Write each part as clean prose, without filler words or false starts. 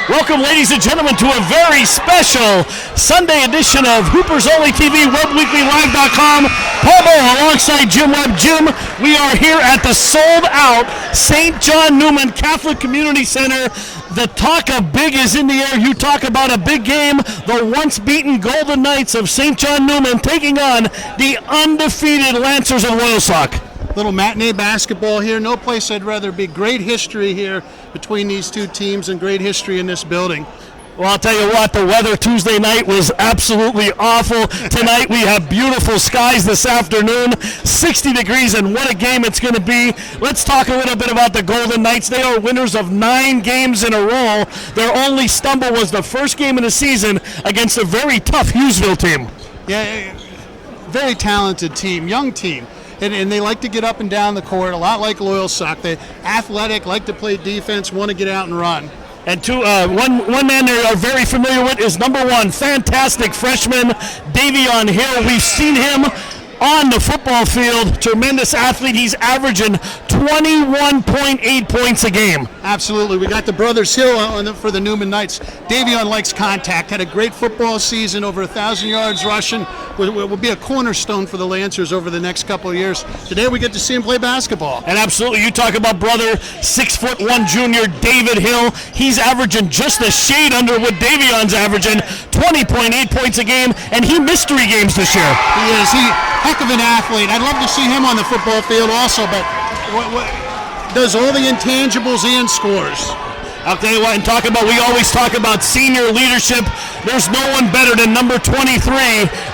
Welcome, ladies and gentlemen, to a very special Sunday edition of Hoopers Only TV, WebWeeklyLive.com. Pablo alongside Jim Webb. Jim, we are here at the sold-out St. John Neumann Catholic Community Center. The talk of big is in the air. You talk about a big game. The once-beaten Golden Knights of St. John Neumann taking on the undefeated Lancers of Loyalsock. Little matinee basketball here. No place I'd rather be. Great history here between these two teams and great history in this building. Well, I'll tell you what, the weather Tuesday night was absolutely awful. Tonight we have beautiful skies this afternoon, 60 degrees, and what a game it's going to be. Let's talk a little bit about the Golden Knights. They are winners of 9 games in a row. Their only stumble was the first game of the season against a very tough Hughesville team. Yeah, very talented team, young team. And they like to get up and down the court, a lot like Loyalsock. They're athletic, like to play defense, want to get out and run. And one man they are very familiar with is number 1, fantastic freshman, Davion Hill. We've seen him on the football field. Tremendous athlete. He's averaging 21.8 points a game. Absolutely. We got the brothers Hill for the Neumann Knights. Davion likes contact. Had a great football season, over 1,000 yards rushing. Will be a cornerstone for the Lancers over the next couple of years. Today we get to see him play basketball. And absolutely, you talk about brother, 6'1" junior David Hill. He's averaging just a shade under what Davion's averaging, 20.8 points a game, and he missed 3 games this year. He is. Heck of an athlete. I'd love to see him on the football field also, but does all the intangibles and scores. I'll tell you what, we always talk about senior leadership. There's no one better than number 23,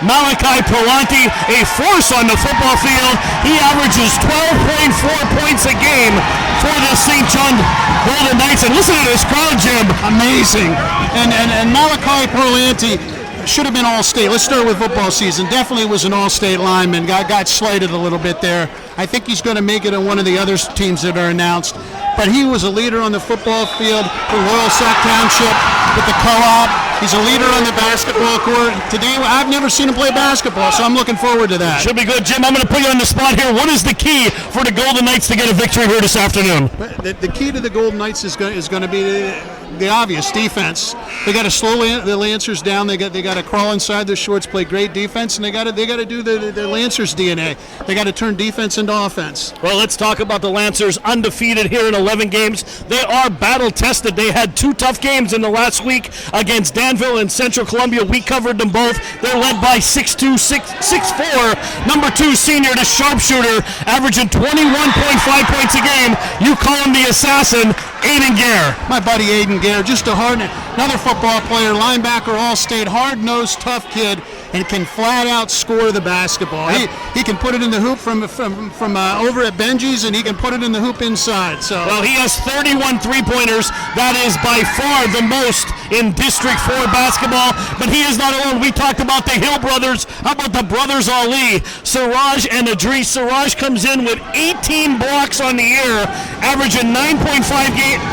Malachi Palanti, a force on the football field. He averages 12.4 points a game for the St. John Golden Knights. And listen to this crowd, Jim. Amazing. And Malachi Palanti should have been All-State. Let's start with football season. Definitely was an All-State lineman. Got slighted a little bit there. I think he's going to make it on one of the other teams that are announced. But he was a leader on the football field for Loyalsock Township with the co-op. He's a leader on the basketball court. Today, I've never seen him play basketball, so I'm looking forward to that. Should be good. Jim, I'm going to put you on the spot here. What is the key for the Golden Knights to get a victory here this afternoon? The key to the Golden Knights is going to be the obvious defense. They got to slow the Lancers down. They got to crawl inside their shorts, play great defense, and they got to do the Lancers DNA. They got to turn defense into offense. Well, let's talk about the Lancers, undefeated here in 11 games. They are battle tested. They had 2 tough games in the last week against Danville and Central Columbia. We covered them both. They're led by 6'2", 6'4", number 2 senior, the sharpshooter, averaging 21.5 points a game. You call him the assassin, Aiden Gare. My buddy Aiden Gare, just another football player, linebacker, All-State, hard-nosed, tough kid, and can flat out score the basketball. He can put it in the hoop from over at Benji's, and he can put it in the hoop inside. So well, he has 31 three-pointers. That is by far the most in District 4 basketball. But he is not alone. We talked about the Hill brothers. How about the brothers Ali, Siraj and Idris? Siraj comes in with 18 blocks on the year, averaging 9.5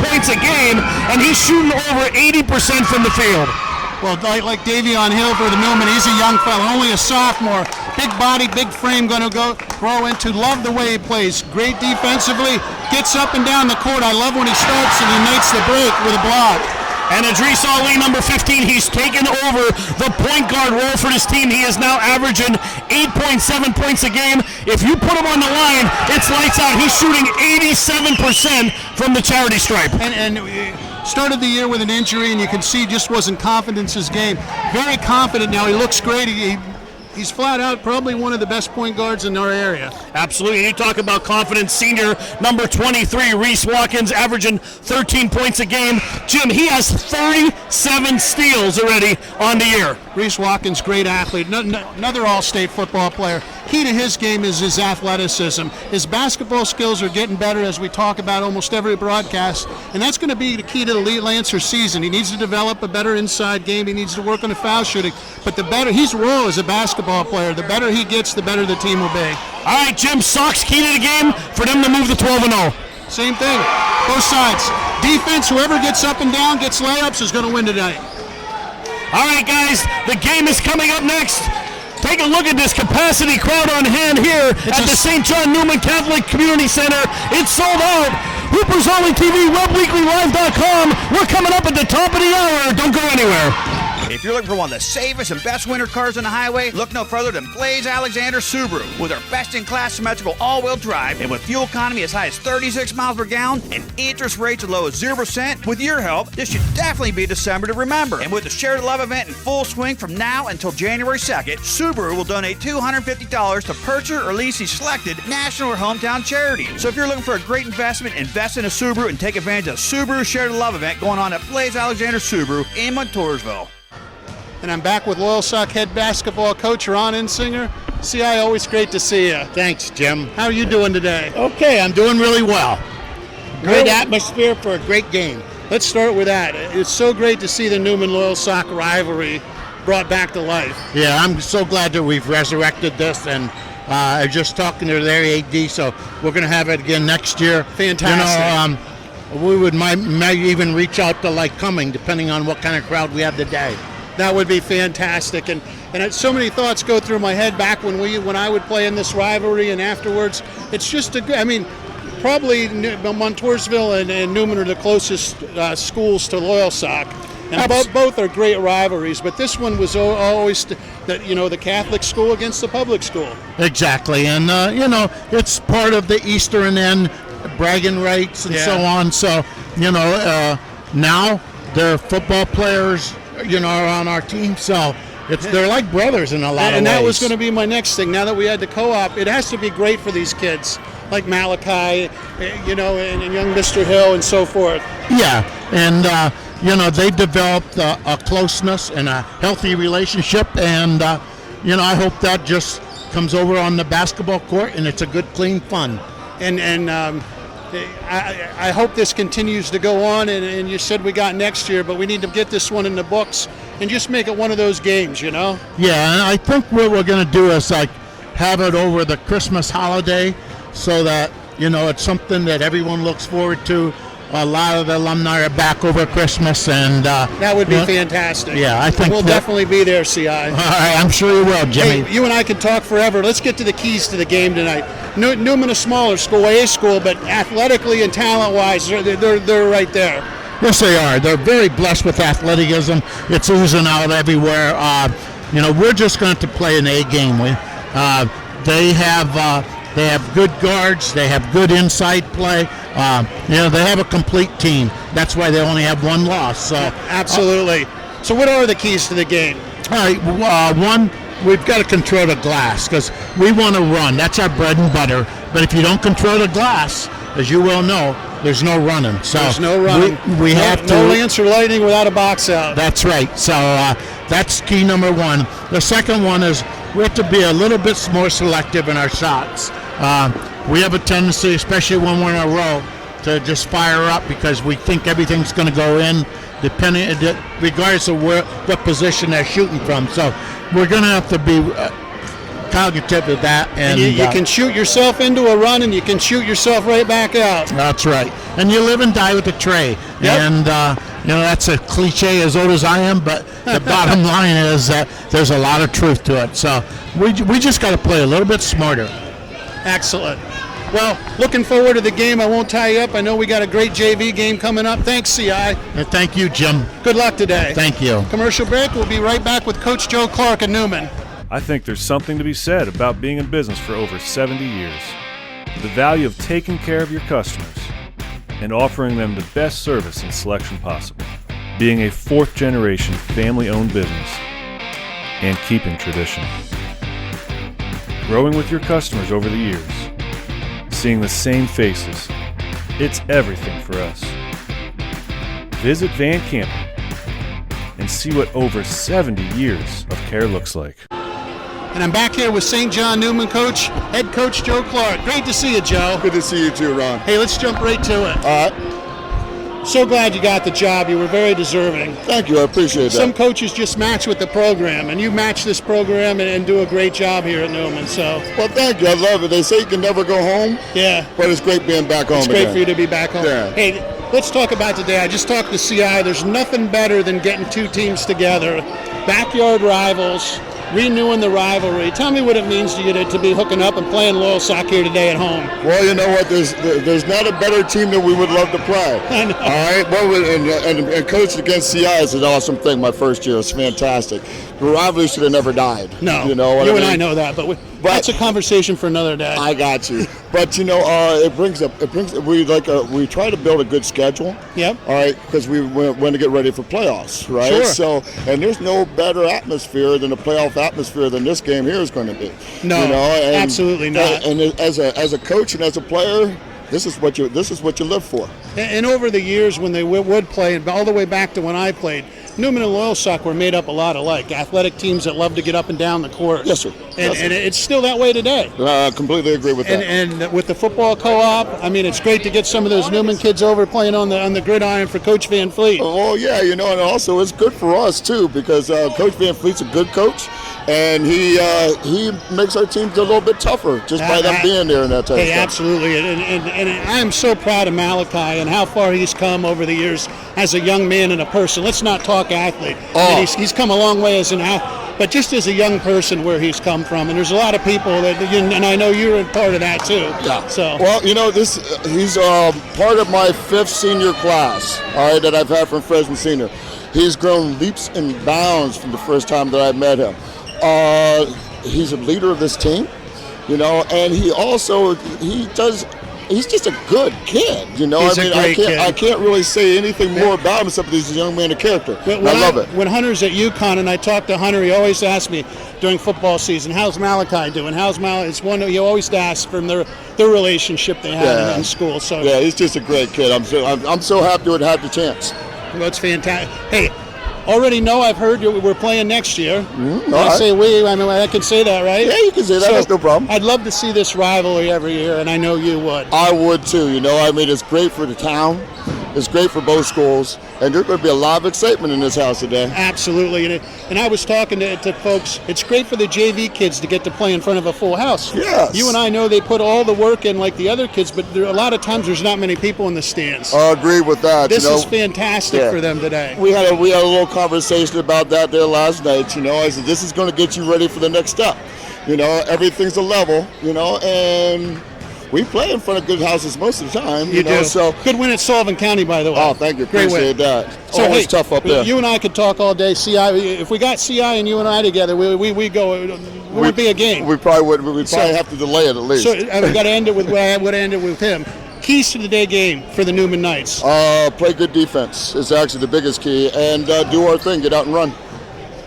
points a game, and he's shooting over 80% from the field. Well, like Davion Hill for the Neumann, he's a young fella, only a sophomore. Big body, big frame, going to grow into. Love the way he plays. Great defensively, gets up and down the court. I love when he starts and he makes the break with a block. And Idris Ali, number 15, he's taken over the point guard role for this team. He is now averaging 8.7 points a game. If you put him on the line, it's lights out. He's shooting 87% from the charity stripe. And started the year with an injury, and you can see just wasn't confident in his game. Very confident now. He looks great. He's flat out probably one of the best point guards in our area. Absolutely. You talk about confidence. Senior number 23, Reese Watkins, averaging 13 points a game. Jim, he has 37 steals already on the year. Reese Watkins, great athlete. Another All-State football player. Key to his game is his athleticism. His basketball skills are getting better, as we talk about almost every broadcast, and that's going to be the key to the Lancer season. He needs to develop a better inside game. He needs to work on the foul shooting. But the better he's raw as a basketball player, the better he gets, the better the team will be. All right, Jim, Sox key to the game for them to move to 12-0. Same thing, both sides. Defense, whoever gets up and down, gets layups, is going to win tonight. All right, guys, the game is coming up next. Take a look at this capacity crowd on hand here at the St. John Neumann Catholic Community Center. It's sold out. Hoopers Only TV, WebWeeklyLive.com. We're coming up at the top of the hour. Don't go anywhere. If you're looking for one of the safest and best winter cars on the highway, look no further than Blaze Alexander Subaru. With our best-in-class symmetrical all-wheel drive and with fuel economy as high as 36 miles per gallon and interest rates as low as 0%, with your help, this should definitely be December to remember. And with the Share the Love event in full swing from now until January 2nd, Subaru will donate $250 to purchase or lease the selected national or hometown charity. So if you're looking for a great investment, invest in a Subaru and take advantage of Subaru Share the Love event going on at Blaze Alexander Subaru in Montoursville. And I'm back with Loyalsock head basketball coach Ron Insinger. CI, always great to see you. Thanks, Jim. How are you doing today? Okay, I'm doing really well. Great atmosphere for a great game. Let's start with that. It's so great to see the Neumann Loyalsock rivalry brought back to life. Yeah, I'm so glad that we've resurrected this, and I was just talking to their AD, so we're going to have it again next year. Fantastic. We would might even reach out to Cumming, depending on what kind of crowd we have today. That would be fantastic, and so many thoughts go through my head back when I would play in this rivalry and afterwards. It's just probably Montoursville and Neumann are the closest schools to Loyalsock, and both are great rivalries. But this one was always the Catholic school against the public school. Exactly, and it's part of the Eastern end bragging rights and so on. So now they're football players. Are on our team, so they're like brothers in a lot of ways. And that was going to be my next thing. Now that we had the co-op, it has to be great for these kids, like Malachi, and young Mr. Hill and so forth. Yeah, and they developed a closeness and a healthy relationship, and I hope that just comes over on the basketball court, and it's a good, clean fun. I hope this continues to go on, and you said we got next year, but we need to get this one in the books and just make it one of those games, Yeah, and I think what we're going to do is have it over the Christmas holiday so that, it's something that everyone looks forward to. A lot of the alumni are back over Christmas, and that would be fantastic. Yeah, I think we'll definitely be there, CI. All right, I'm sure you will, Jimmy. Hey, you and I can talk forever. Let's get to the keys to the game tonight. Neumann, a smaller school, A school, but athletically and talent-wise, they're right there. Yes, they are. They're very blessed with athleticism. It's oozing out everywhere. We're just going to play an A game. They have good guards. They have good inside play. They have a complete team. That's why they only have one loss. So absolutely. So what are the keys to the game? All right. One, we've got to control the glass because we want to run. That's our bread and butter. But if you don't control the glass, as you well know, there's no running. So there's no running. We have to. No Lance or Lightning without a box out. That's right. So that's key number one. The second one is we have to be a little bit more selective in our shots. We have a tendency, especially when we're in a row, to just fire up because we think everything's going to go in, regardless of what position they're shooting from. So we're going to have to be cognitive of that. And you can shoot yourself into a run, and you can shoot yourself right back out. That's right. And you live and die with the tray. Yep. And that's a cliche as old as I am, but the bottom line is that there's a lot of truth to it. So we just got to play a little bit smarter. Excellent. Well, looking forward to the game. I won't tie you up. I know we got a great JV game coming up. Thanks, CI. And thank you, Jim. Good luck today. Thank you. Commercial break. We'll be right back with Coach Joe Clark and Neumann. I think there's something to be said about being in business for over 70 years. The value of taking care of your customers and offering them the best service and selection possible. Being a fourth-generation family-owned business and keeping tradition. Growing with your customers over the years. Seeing the same faces. It's everything for us. Visit Van Campen and see what over 70 years of care looks like. And I'm back here with St. John Neumann coach, head coach Joe Clark. Great to see you, Joe. Good to see you too, Ron. Hey, let's jump right to it. All right. So glad you got the job. You were very deserving. Thank you. I appreciate that. Some coaches just match with the program, and you match this program and do a great job here at Neumann. So. Well, thank you. I love it. They say you can never go home. Yeah. But it's great being back home. It's great for you to be back home. Yeah. Hey, let's talk about today. I just talked to CI. There's nothing better than getting two teams together, backyard rivals. renewing the rivalry. Tell me what it means to you to be hooking up and playing Loyalsock here today at home. Well, you know what? There's not a better team that we would love to play. I know. All right. Well, and coaching against CI is an awesome thing. My first year, it's fantastic. The rivalry should have never died. No, you know what you I mean? and I know that, but that's a conversation for another day. I got you. But you know, we try to build a good schedule. Yep. All right, because we want to get ready for playoffs, right? Sure. So, and there's no better atmosphere than the playoff atmosphere than this game here is going to be. No, you know? absolutely not. And as a coach and as a player, this is what you live for. And over the years when they would play, and all the way back to when I played, Neumann and Loyalsock were made up a lot alike. Athletic teams that love to get up and down the court. Yes, sir. And it's still that way today. I completely agree with that. And with the football co-op, I mean, it's great to get some of those Neumann kids over playing on the gridiron for Coach Van Fleet. Oh yeah, you know, and also it's good for us too because Coach Van Fleet's a good coach, and he makes our teams a little bit tougher just by them being there and that type of stuff. Absolutely, and I'm so proud of Malachi and how far he's come over the years as a young man and a person. Let's not talk athlete. Oh. I mean, he's come a long way as an athlete, but just as a young person where he's come from. And there's a lot of people and I know you're a part of that too. Yeah. So. Well, you know, he's part of my 5th senior class, all right, that I've had from freshman senior. He's grown leaps and bounds from the first time that I met him. He's a leader of this team, you know, and he's just a good kid, you know. He's a great kid. I can't really say anything more about him except that he's a young man of character. I love it. When Hunter's at UConn and I talk to Hunter, he always asks me during football season, how's Malachi doing? It's one you always ask from their relationship they have in school. So yeah, he's just a great kid. I'm so happy to have had the chance. Well, it's fantastic. Hey, already know I've heard we're playing next year. I say we, I mean I can say that, right? Yeah, you can say that. So, that's no problem. I'd love to see this rivalry every year, and I know you would. I would too. You know, I mean, it's great for the town. It's great for both schools, and there's going to be a lot of excitement in this house today. Absolutely, and I was talking to folks. It's great for the JV kids to get to play in front of a full house. Yes. You and I know they put all the work in like the other kids, but a lot of times there's not many people in the stands. I agree with that. This is fantastic for them today. We had a little conversation about that there last night. You know, I said this is going to get you ready for the next step. You know, everything's a level. You know, and we play in front of good houses most of the time. You know, do. So good win at Sullivan County, by the way. Oh, thank you. Great Appreciate win. that. So always tough up there. You and I could talk all day. CI, if we got CI and you and I together, we go. It would be a game. We probably would. We'd probably have to delay it at least. So I've got to end it with where I would end it with him. Keys to the day game for the Neumann Knights. Play good defense is actually the biggest key, and do our thing. Get out and run.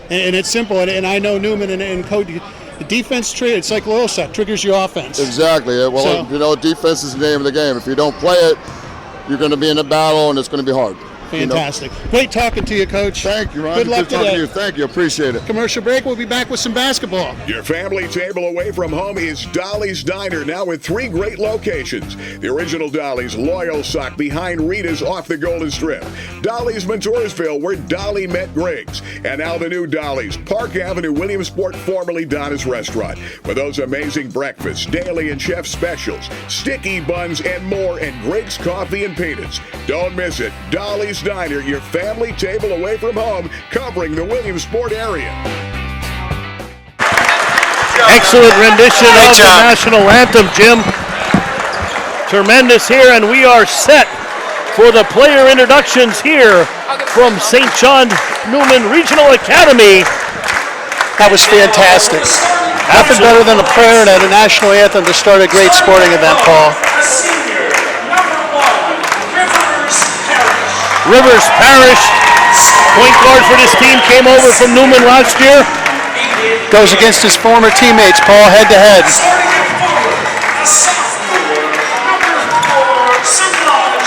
And it's simple. And I know Neumann and Cody. The defense it's like Loyalsock, triggers your offense. Exactly. Well, you know, defense is the name of the game. If you don't play it, you're going to be in a battle, and it's going to be hard. Fantastic. You know? Great talking to you, Coach. Thank you, Ron. Good luck talking today. to you. Thank you. Appreciate it. Commercial break. We'll be back with some basketball. Your family table away from home is Dolly's Diner, now with 3 great locations. The original Dolly's, Loyalsock, behind Rita's off the Golden Strip. Dolly's, Montoursville, where Dolly met Griggs. And now the new Dolly's, Park Avenue, Williamsport, formerly Donna's Restaurant. With those amazing breakfasts, daily and chef specials, sticky buns, and more, and Griggs Coffee and Peanuts. Don't miss it. Dolly's Diner, your family table away from home, covering the Williamsport area. Excellent rendition of the national anthem, Jim. Tremendous here, and we are set for the player introductions here from St. John Neumann Regional Academy. That was fantastic. Nothing better than a prayer and a national anthem to start a great sporting event, Paul. Rivers Parish, point guard for this team, came over from Neumann last year. Goes against his former teammates, Paul, head to head.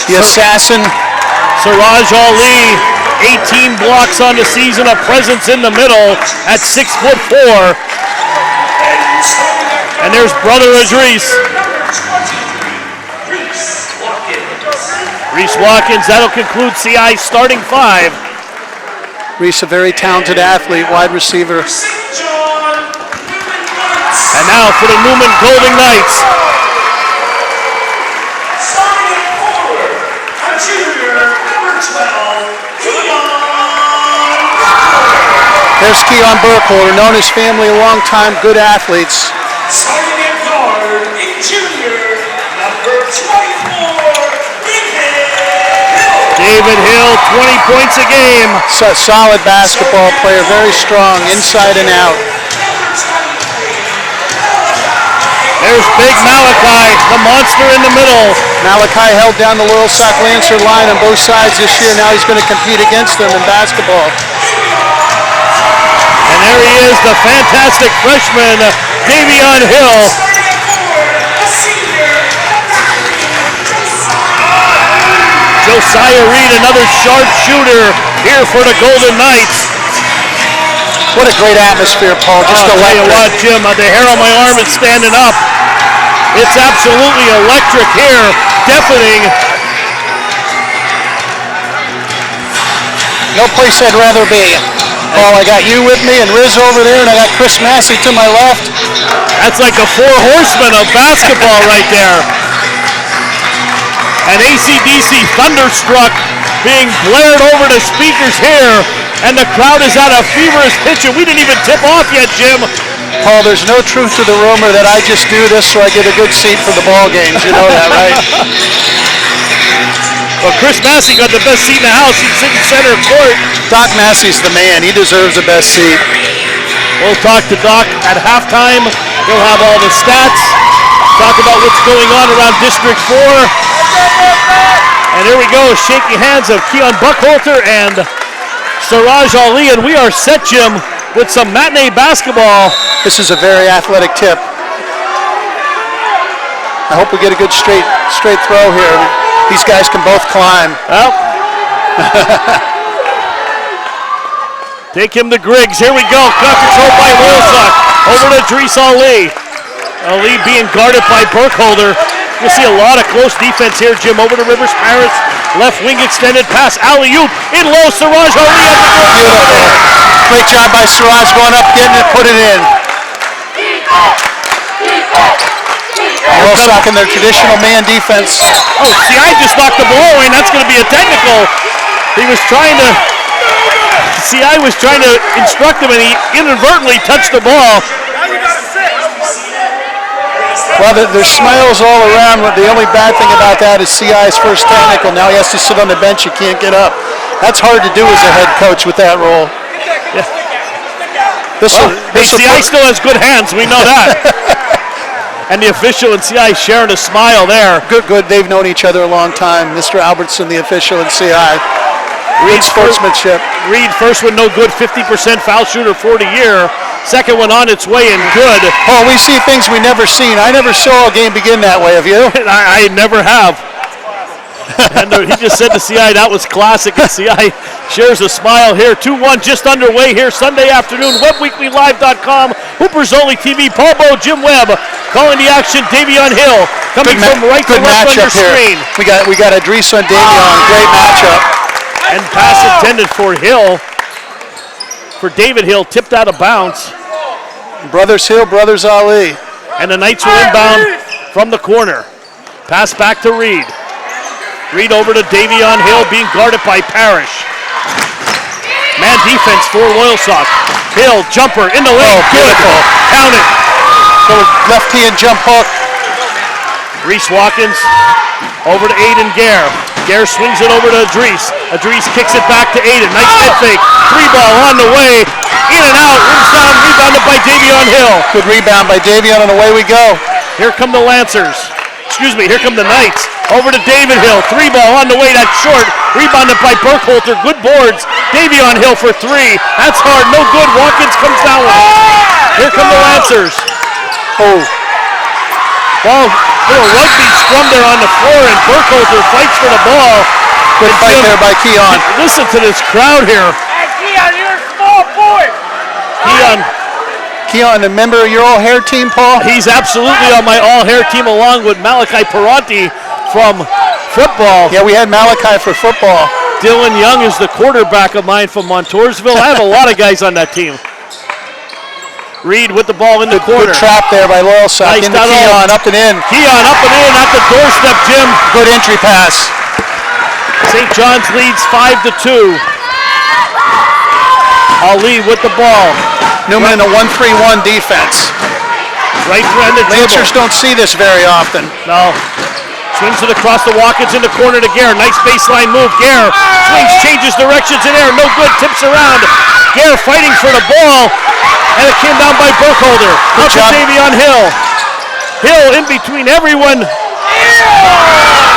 The assassin. Siraj Ali, 18 blocks on the season, a presence in the middle at 6'4". And there's brother Idris. Reese Watkins, that'll conclude CI's starting 5. Reese, a very talented athlete, wide receiver. And now for the Neumann Golden Knights. There's Keon Burkholder, known his family a long time, good athletes. Starting at guard in junior, number 24, David Hill, 20 points a game. Solid basketball player, very strong, inside and out. There's big Malachi, the monster in the middle. Malachi held down the Loyalsock Lancer line on both sides this year. Now he's going to compete against them in basketball. And there he is, the fantastic freshman, Davion Hill. Josiah Reed, another sharp shooter here for the Golden Knights. What a great atmosphere, Paul. Just I'll tell you what, Jim, the hair on my arm is standing up. It's absolutely electric here, deafening. No place I'd rather be. Paul, I got you with me and Riz over there, and I got Chris Massey to my left. That's like the four horsemen of basketball right there. And AC/DC Thunderstruck being blared over the speakers here, and the crowd is at a feverish pitch, and we didn't even tip off yet, Jim. Paul, there's no truth to the rumor that I just do this so I get a good seat for the ball games. You know that, right? Well, Chris Massey got the best seat in the house. He's sitting center court. Doc Massey's the man. He deserves the best seat. We'll talk to Doc at halftime. He'll have all the stats. Talk about what's going on around District 4. And here we go, shaking hands of Keon Buckholter and Siraj Ali. And we are set, Jim, with some matinee basketball. This is a very athletic tip. I hope we get a good straight throw here. These guys can both climb. Well, take him to Griggs. Here we go. Got controlled by Loyalsock. Over to Dries Ali. Ali being guarded by Burkholder. You'll see a lot of close defense here, Jim. Over to Rivers Pirates. Left wing extended pass. Alley-oop. In low. Siraj Ali at the goal. Beautiful. Great job by Siraj going up, getting it, put it in. Loyalsock in their traditional man defense. Oh, see, I just knocked the ball away, and that's going to be a technical. He was trying to, see, I was trying to instruct him, and he inadvertently touched the ball. Well, there's smiles all around. The only bad thing about that is CI's first technical. Now he has to sit on the bench. He can't get up. That's hard to do as a head coach with that role. Yeah. CI still has good hands. We know that. And the official and CI sharing a smile there. Good. They've known each other a long time. Mr. Albertson, the official, and CI. Reed sportsmanship. Reed first one no good, 50% foul shooter for the year. Second one on its way and good. Oh, we see things we never seen. I never saw a game begin that way. Have you? I never have. And he just said to CI that was classic, and CI shares a smile here. 2-1 just underway here Sunday afternoon. WebWeeklyLive.com. Hoopers Only TV. Paul Bowe, Jim Webb calling the action. Davion Hill coming from right to left on your screen. We got Idris on Davion. Great matchup. And pass intended for Hill. For David Hill, tipped out of bounds. Brothers Hill, Brothers Ali. And the Knights will inbound from the corner. Pass back to Reed. Reed over to Davion Hill, being guarded by Parrish. Man defense for Loyalsock. Hill, jumper, in the lane, beautiful. Count it. So left hand jump hook. Reese Watkins over to Aiden Gare. Gare swings it over to Idris. Idris kicks it back to Aiden. Nice head fake. 3-ball on the way. In and out. Rims down, rebounded by Davion Hill. Good rebound by Davion, and away we go. Here come the Lancers. Excuse me, here come the Knights. Over to David Hill. 3-ball on the way. That's short. Rebounded by Burkholter. Good boards. Davion Hill for 3. That's hard. No good. Watkins comes down with it. Here come the Lancers. Oh. Ball, little rugby scrum there on the floor, and Burkholter fights for the ball. Good fight there by Keon. Listen to this crowd here. Hey, Keon, you're a small boy. Keon, a member of your all-hair team, Paul? He's absolutely on my all-hair team, along with Malachi Paranti from football. Yeah, we had Malachi for football. Dylan Young is the quarterback of mine from Montoursville. I have a lot of guys on that team. Reed with the ball in the corner. Good trap there by Loyalsock. Nice into Keon, up and in. Keon up and in at the doorstep, Jim. Good entry pass. St. John's leads 5-2. Ali with the ball. Neumann in a 1-3-1 defense. Right-handed Lancers dribble. don't see this very often. No. Swings it across the Watkins in the corner to Gare. Nice baseline move. Gare swings, changes directions in air. No good. Tips around. Gare fighting for the ball. And it came down by Burkholder. Up to Davion Hill. Hill in between everyone.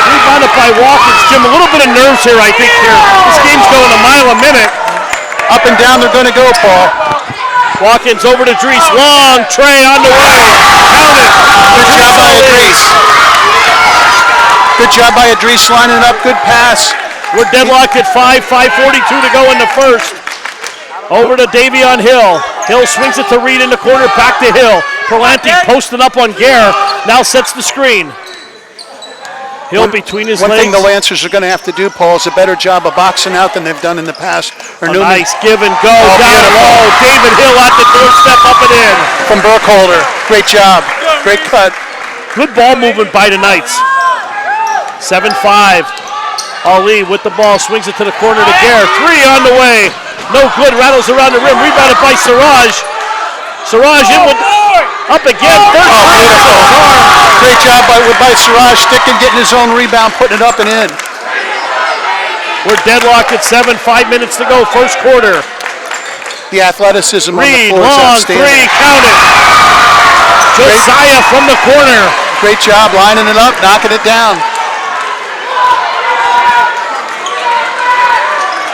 Rebounded by Watkins. Jim, a little bit of nerves here, I think. Here. This game's going a mile a minute. Up and down they're going to go, Paul. Watkins over to Dries. Long tray on the way. Count it. Good job by Idris. Good job by Idris lining it up. Good pass. We're deadlocked at 5:42 to go in the first. Over to Davion Hill. Hill swings it to Reed in the corner. Back to Hill. Perlanti posted up on Gare. Now sets the screen. Hill between his legs. One thing the Lancers are going to have to do, Paul, is a better job of boxing out than they've done in the past. Nice give and go. Down low. David Hill at the doorstep, up and in. From Burkholder. Great job. Great cut. Good ball movement by the Knights. 7-5. Ali with the ball. Swings it to the corner to Gare. 3 on the way. No good. Rattles around the rim. Rebounded by Siraj. Siraj in with... Up again. Great job by Siraj, sticking, getting his own rebound, putting it up and in. We're deadlocked at 7, 5 minutes to go, first quarter. The athleticism on the Reed, floor is long outstanding. 3, count it. Josiah from the corner. Great job lining it up, knocking it down.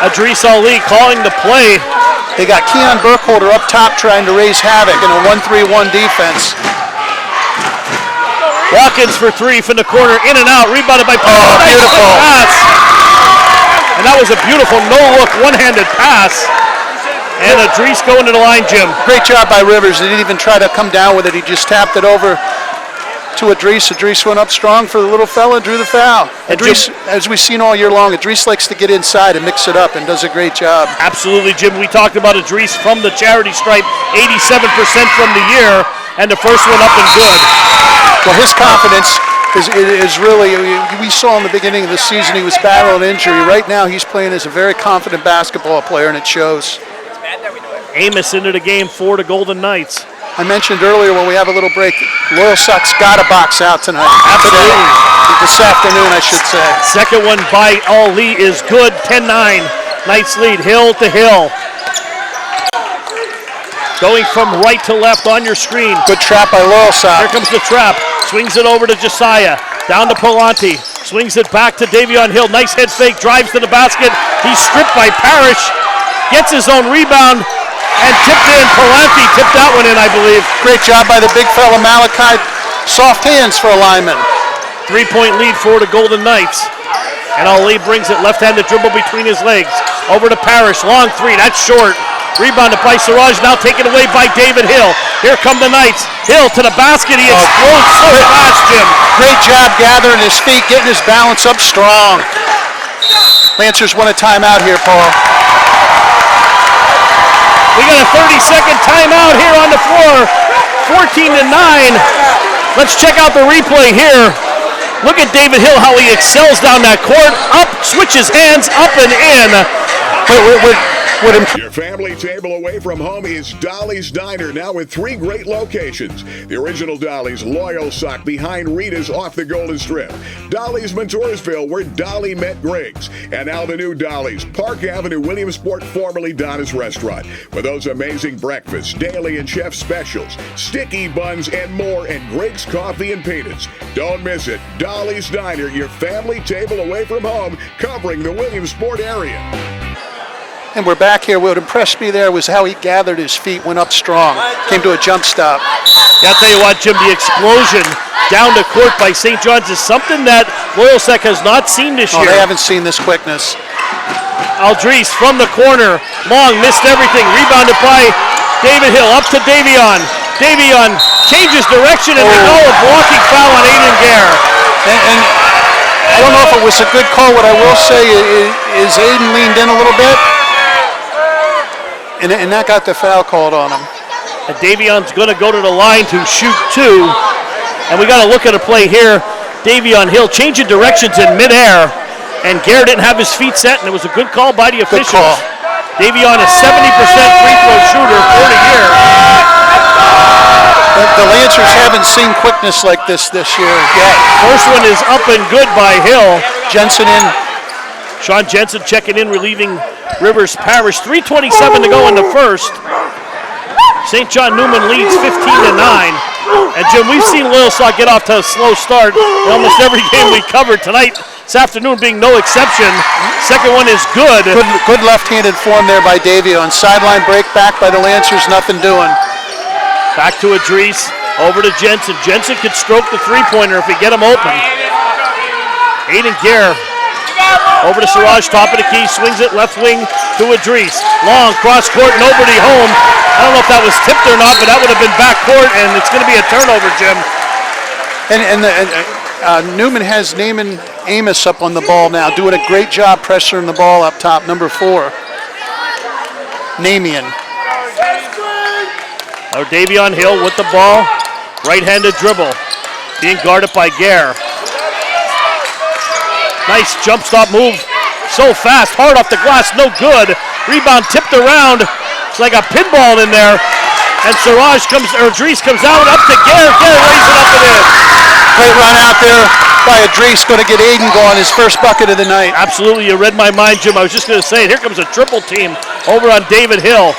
Idris Ali calling the play. They got Keon Burkholder up top trying to raise havoc in a 1-3-1 defense. Watkins for 3 from the corner, in and out, rebounded by beautiful pass. And that was a beautiful no-look one-handed pass. And Idris going to the line, Jim. Great job by Rivers. He didn't even try to come down with it. He just tapped it over to Idris. Idris went up strong for the little fella, drew the foul. Idris, as we've seen all year long, Idris likes to get inside and mix it up and does a great job. Absolutely, Jim. We talked about Idris from the charity stripe, 87% from the year, and the first one up and good. Well, his confidence is really, we saw in the beginning of the season he was battling injury. Right now he's playing as a very confident basketball player, and it shows. Amos into the game for the Golden Knights. I mentioned earlier when we have a little break, Loyalsock's got to box out tonight. Absolutely. This afternoon, I should say. Second one by Ali is good, 10-9. Knights lead, Hill to Hill. Going from right to left on your screen. Good trap by Loyalsock. Here comes the trap. Swings it over to Josiah. Down to Polanti. Swings it back to Davion Hill. Nice head fake. Drives to the basket. He's stripped by Parrish. Gets his own rebound. And tipped in. Polanti tipped that one in, I believe. Great job by the big fella Malachi. Soft hands for a lineman. 3-point lead for the Golden Knights. And Ali brings it. Left-handed dribble between his legs. Over to Parrish. Long 3. That's short. Rebounded by Siraj, now taken away by David Hill. Here come the Knights. Hill to the basket. He explodes so fast, Jim. Great job gathering his feet, getting his balance up strong. Lancers want a timeout here, Paul. We got a 30-second timeout here on the floor. 14-9. Let's check out the replay here. Look at David Hill, how he excels down that court. Up, switches hands, up and in. Your family table away from home is Dolly's Diner, now with 3 great locations. The original Dolly's, Loyalsock, behind Rita's off the Golden Strip. Dolly's Montoursville, where Dolly met Griggs. And now the new Dolly's, Park Avenue, Williamsport, formerly Donna's Restaurant. With those amazing breakfasts, daily and chef specials, sticky buns, and more, and Griggs Coffee and Peanuts. Don't miss it. Dolly's Diner, your family table away from home, covering the Williamsport area. And we're back here. What impressed me there was how he gathered his feet, went up strong, came to a jump stop. I'll tell you what, Jim, the explosion down the court by St. John's is something that Loyalsock has not seen this year. They haven't seen this quickness. Aldris from the corner. Long missed everything. Rebounded by David Hill. Up to Davion. Davion changes direction and they call a blocking foul on Aiden Gare. And I don't know if it was a good call. What I will say is Aiden leaned in a little bit. And that got the foul called on him. And Davion's going to go to the line to shoot 2. And we got to look at a play here. Davion Hill changing directions in midair. And Gare didn't have his feet set, and it was a good call by the officials. Good call. Davion a 70% free throw shooter for the year. The Lancers haven't seen quickness like this year yet. First one is up and good by Hill. Jensen in. Sean Jensen checking in, relieving Rivers Parish. 3:27 to go in the first. St. John Neumann leads 15-9. And Jim, we've seen Loyalsock get off to a slow start in almost every game we covered tonight. This afternoon being no exception. Second one is good. Good left-handed form there by Davion. Sideline break back by the Lancers, nothing doing. Back to Idris, over to Jensen. Jensen could stroke the three-pointer if he get him open. Aiden Gare, over to Siraj, top of the key, swings it left wing to Idris. Long cross court, nobody home. I don't know if that was tipped or not, but that would have been back court, and it's going to be a turnover, Jim. Newman has Naaman Amos up on the ball now, doing a great job pressuring the ball up top, number 4. Namian. Davion Hill with the ball, right-handed dribble, being guarded by Gare. Nice jump stop move, so fast, hard off the glass, no good. Rebound tipped around, it's like a pinball in there. And Idris comes out up to Gare. Gare lays it up and in. Great run out there by Idris, going to get Aiden going, his first bucket of the night. Absolutely, you read my mind, Jim. I was just going to say it. Here comes a triple team over on David Hill.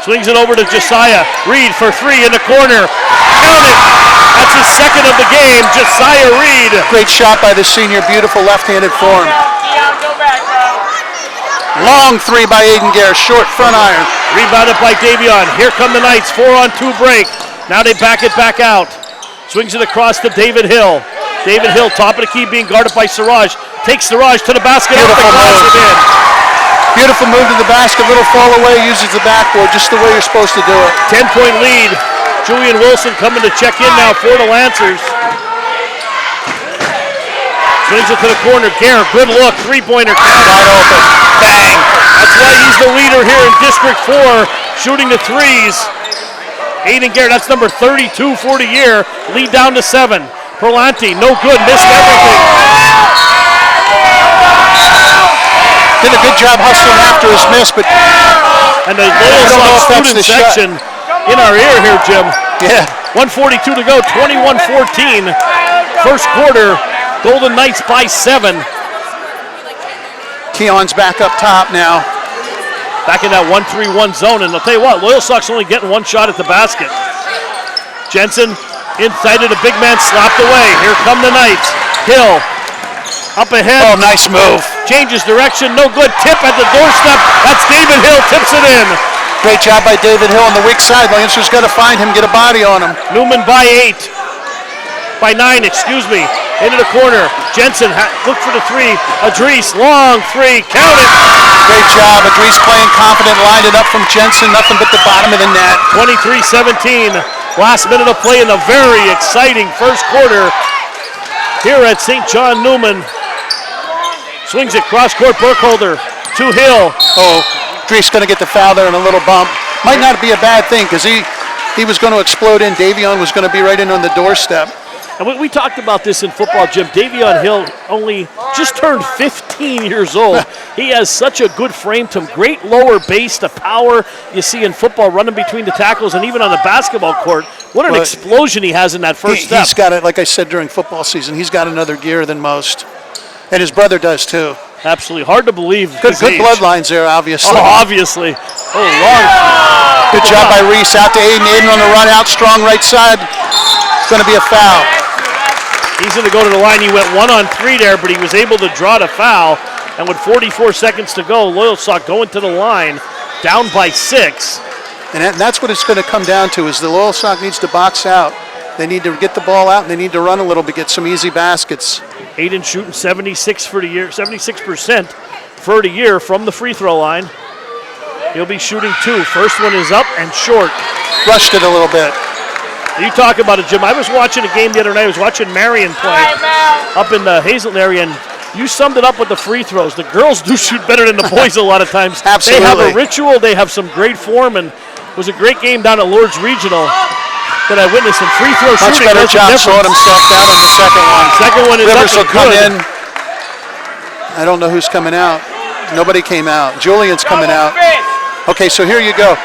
Swings it over to Josiah. Reed for 3 in the corner. Count it. That's his second of the game. Josiah Reed. Great shot by the senior. Beautiful left-handed form. Long 3 by Aiden Gare. Short front iron. Rebounded by Davion. Here come the Knights. 4-on-2 break. Now they back it back out. Swings it across to David Hill. David Hill, top of the key, being guarded by Siraj. Takes Siraj to the basket. Beautiful move. Beautiful move to the basket, little fall away, uses the backboard, just the way you're supposed to do it. 10-point lead. Julian Wilson coming to check in now for the Lancers. Swings it to the corner. Gare, good look, three-pointer. Wide open. Bang. That's why he's the leader here in District 4, shooting the threes. Aiden Gare, that's number 32 for the year. Lead down to 7. Perlanti, no good, missed everything. Did a good job hustling after his miss, but and the Loyalsock student section in our ear here, Jim. Yeah. 1:42 to go, 21-14. First quarter, Golden Knights by 7. Keon's back up top now. Back in that 1-3-1 zone, and I'll tell you what, Loyalsock's only getting one shot at the basket. Jensen inside of the big man, slapped away. Here come the Knights. Hill up ahead. Oh, nice move. Changes direction, no good. Tip at the doorstep. That's David Hill, tips it in. Great job by David Hill on the weak side. Lancers got to find him, get a body on him. Newman by 8. By 9, excuse me. Into the corner. Jensen, look for the 3. Idris, long 3, count it. Great job. Idris playing confident, lined it up from Jensen, nothing but the bottom of the net. 23-17. Last minute of play in a very exciting first quarter here at St. John Neumann. Swings it, cross-court, Burkholder to Hill. Oh, Idris going to get the foul there and a little bump. Might not be a bad thing because he was going to explode in. Davion was going to be right in on the doorstep. And we talked about this in football, Jim. Davion Hill only just turned 15 years old. He has such a good frame to him. Great lower base, the power you see in football, running between the tackles and even on the basketball court. What an explosion he has in that first step. He's got it, like I said during football season, he's got another gear than most. And his brother does too. Absolutely. Hard to believe. Good bloodlines there, obviously. Oh, obviously. Oh, long. Good job by Reese. Out to Aiden. Aiden on the run out, strong right side. It's going to be a foul. He's going to go to the line. He went 1-on-3 there, but he was able to draw the foul. And with 44 seconds to go, Loyalsock going to the line, down by 6. And that's what it's going to come down to, is the Loyalsock needs to box out. They need to get the ball out, and they need to run a little bit, get some easy baskets. Aiden shooting 76% for the year from the free throw line. He'll be shooting 2. First one is up and short. Rushed it a little bit. You talk about it, Jim. I was watching a game the other night. I was watching Marion play up in the Hazelton area, and you summed it up with the free throws. The girls do shoot better than the boys a lot of times. Absolutely. They have a ritual. They have some great form, and it was a great game down at Lourdes Regional that I witnessed. And free throw much shooting better job slowing himself down on the second one. Second one is Rivers up will come good. in. I don't know who's coming out. Nobody came out. Julian's coming out. Okay, so here you go.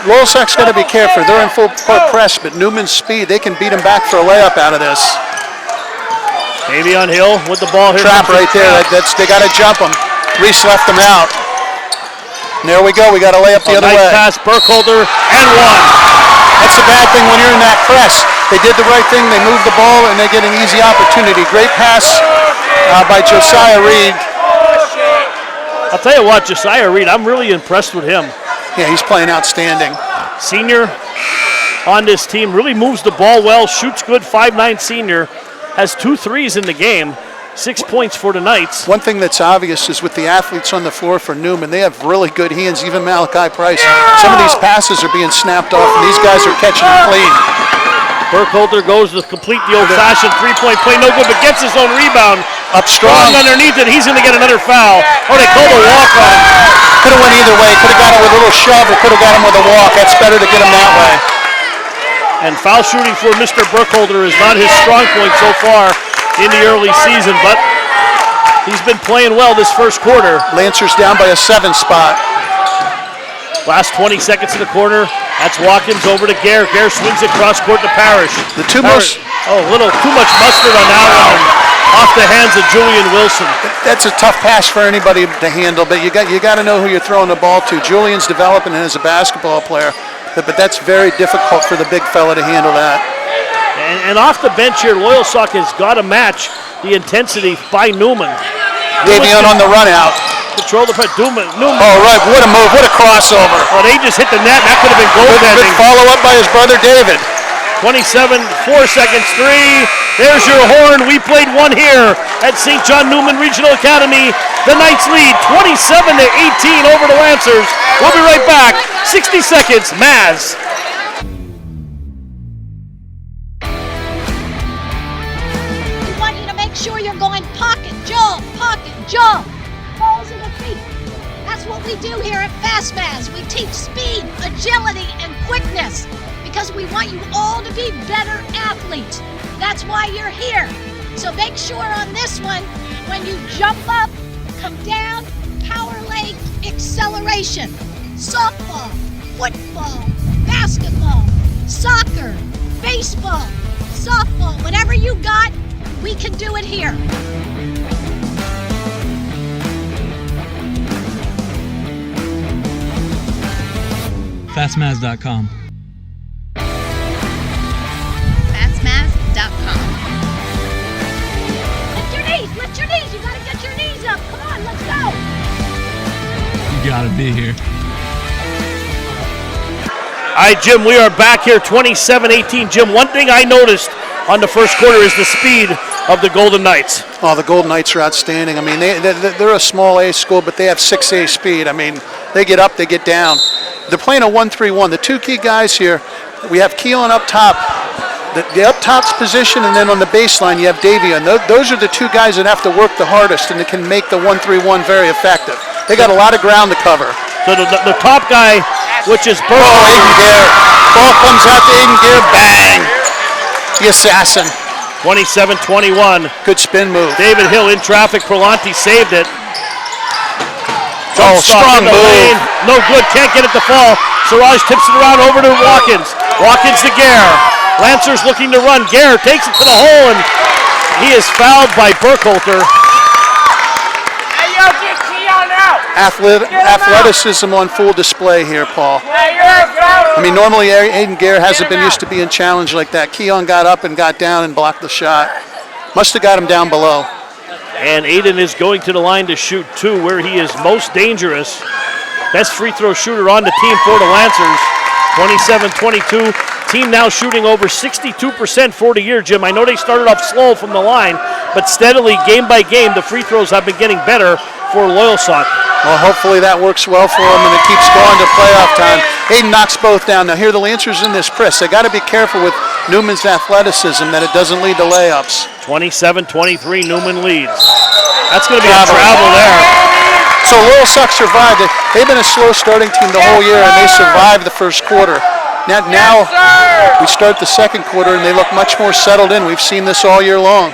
Loyalsock's got to be careful. They're in full court press, but Newman's speed, they can beat him back for a layup out of this. Davion Hill with the ball here. Trap right there. They got to jump him. Reese left him out. And there we go. We got to lay up the other way. Nice pass, Burkholder, and one. That's the bad thing when you're in that press. They did the right thing. They moved the ball, and they get an easy opportunity. Great pass by Josiah Reed. I'll tell you what, Josiah Reed, I'm really impressed with him. Yeah, he's playing outstanding. Senior on this team, really moves the ball well, shoots good, 5'9" senior, has 2 threes in the game, 6 points for the Knights. One thing that's obvious is with the athletes on the floor for Neumann, they have really good hands, even Malachi Price. Some of these passes are being snapped off, and these guys are catching them clean. Burkholder goes to complete the old-fashioned three-point play, no good, but gets his own rebound. Up strong. Underneath it, he's going to get another foul. Oh, they called a walk on him. Could have went either way. Could have got him with a little shove or could have got him with a walk. That's better to get him that way. And foul shooting for Mr. Burkholder is not his strong point so far in the early season, but he's been playing well this first quarter. Lancers down by a 7 spot. Last 20 seconds in the quarter. That's Watkins over to Gare. Gare swings it cross court to Parrish. The two most. Oh, a little too much mustard on that one. Off the hands of Julian Wilson. That's a tough pass for anybody to handle, but you got to know who you're throwing the ball to. Julian's developing as a basketball player, but that's very difficult for the big fella to handle that. And off the bench here, Loyalsock has got to match the intensity by Neumann. Davion on the run out. Control the press. Neumann. Oh, right. What a move. What a crossover. Oh, they just hit the net. That could have been goaltending. Good follow up by his brother David. 27, 4 seconds, 3. There's your horn. We played one here at St. John Neumann Regional Academy. The Knights lead 27-18 over the Lancers. We'll be right back. 60 seconds. Maz. We want you to make sure you're going pocket, jump, balls in the feet. That's what we do here at Fast Maz. We teach speed, agility, and quickness because we want you all to be better athletes. That's why you're here. So make sure on this one, when you jump up, come down, power leg, acceleration. Softball, football, basketball, soccer, baseball, softball, whatever you got, we can do it here. Fastmaz.com. Lift your knees, you gotta get your knees up. Come on, let's go. You gotta be here. All right, Jim, we are back here, 27-18. Jim, one thing I noticed on the first quarter is the speed of the Golden Knights. Oh, the Golden Knights are outstanding. I mean, they're a small A school, but they have 6A speed. I mean, they get up, they get down. They're playing a 1-3-1. The two key guys here, we have Keelan up top. The up top's position, and then on the baseline you have Davion. Those are the two guys that have to work the hardest and that can make the 1-3-1 very effective. They got a lot of ground to cover. So the top guy, which is Burke. Oh, Aiden Gare. Ball comes out to Aiden Gare. Bang! The assassin. 27-21. Good spin move. David Hill in traffic. Prolante saved it. Oh, strong move. Lane. No good. Can't get it to fall. Siraj tips it around over to Watkins. Watkins to Gare. Lancers looking to run. Gare takes it to the hole, and he is fouled by Burkholder. Hey, yo, get Keon out. Athleticism on full display here, Paul. Hey, you're a foul. I mean, normally Aiden Gare hasn't been used to being challenged like that. Keon got up and got down and blocked the shot. Must have got him down below. And Aiden is going to the line to shoot 2, where he is most dangerous. Best free throw shooter on the team for the Lancers. 27-22. Team now shooting over 62% for the year, Jim. I know they started off slow from the line, but steadily, game by game, the free throws have been getting better for Loyalsock. Well, hopefully that works well for them and it keeps going to playoff time. Aiden knocks both down. Now here the Lancers in this press. They got to be careful with Newman's athleticism that it doesn't lead to layups. 27-23, Neumann leads. That's going to be a travel there. So Loyalsock survived it. They've been a slow starting team the whole year and they survived the first quarter. Now we start the second quarter and they look much more settled in. We've seen this all year long.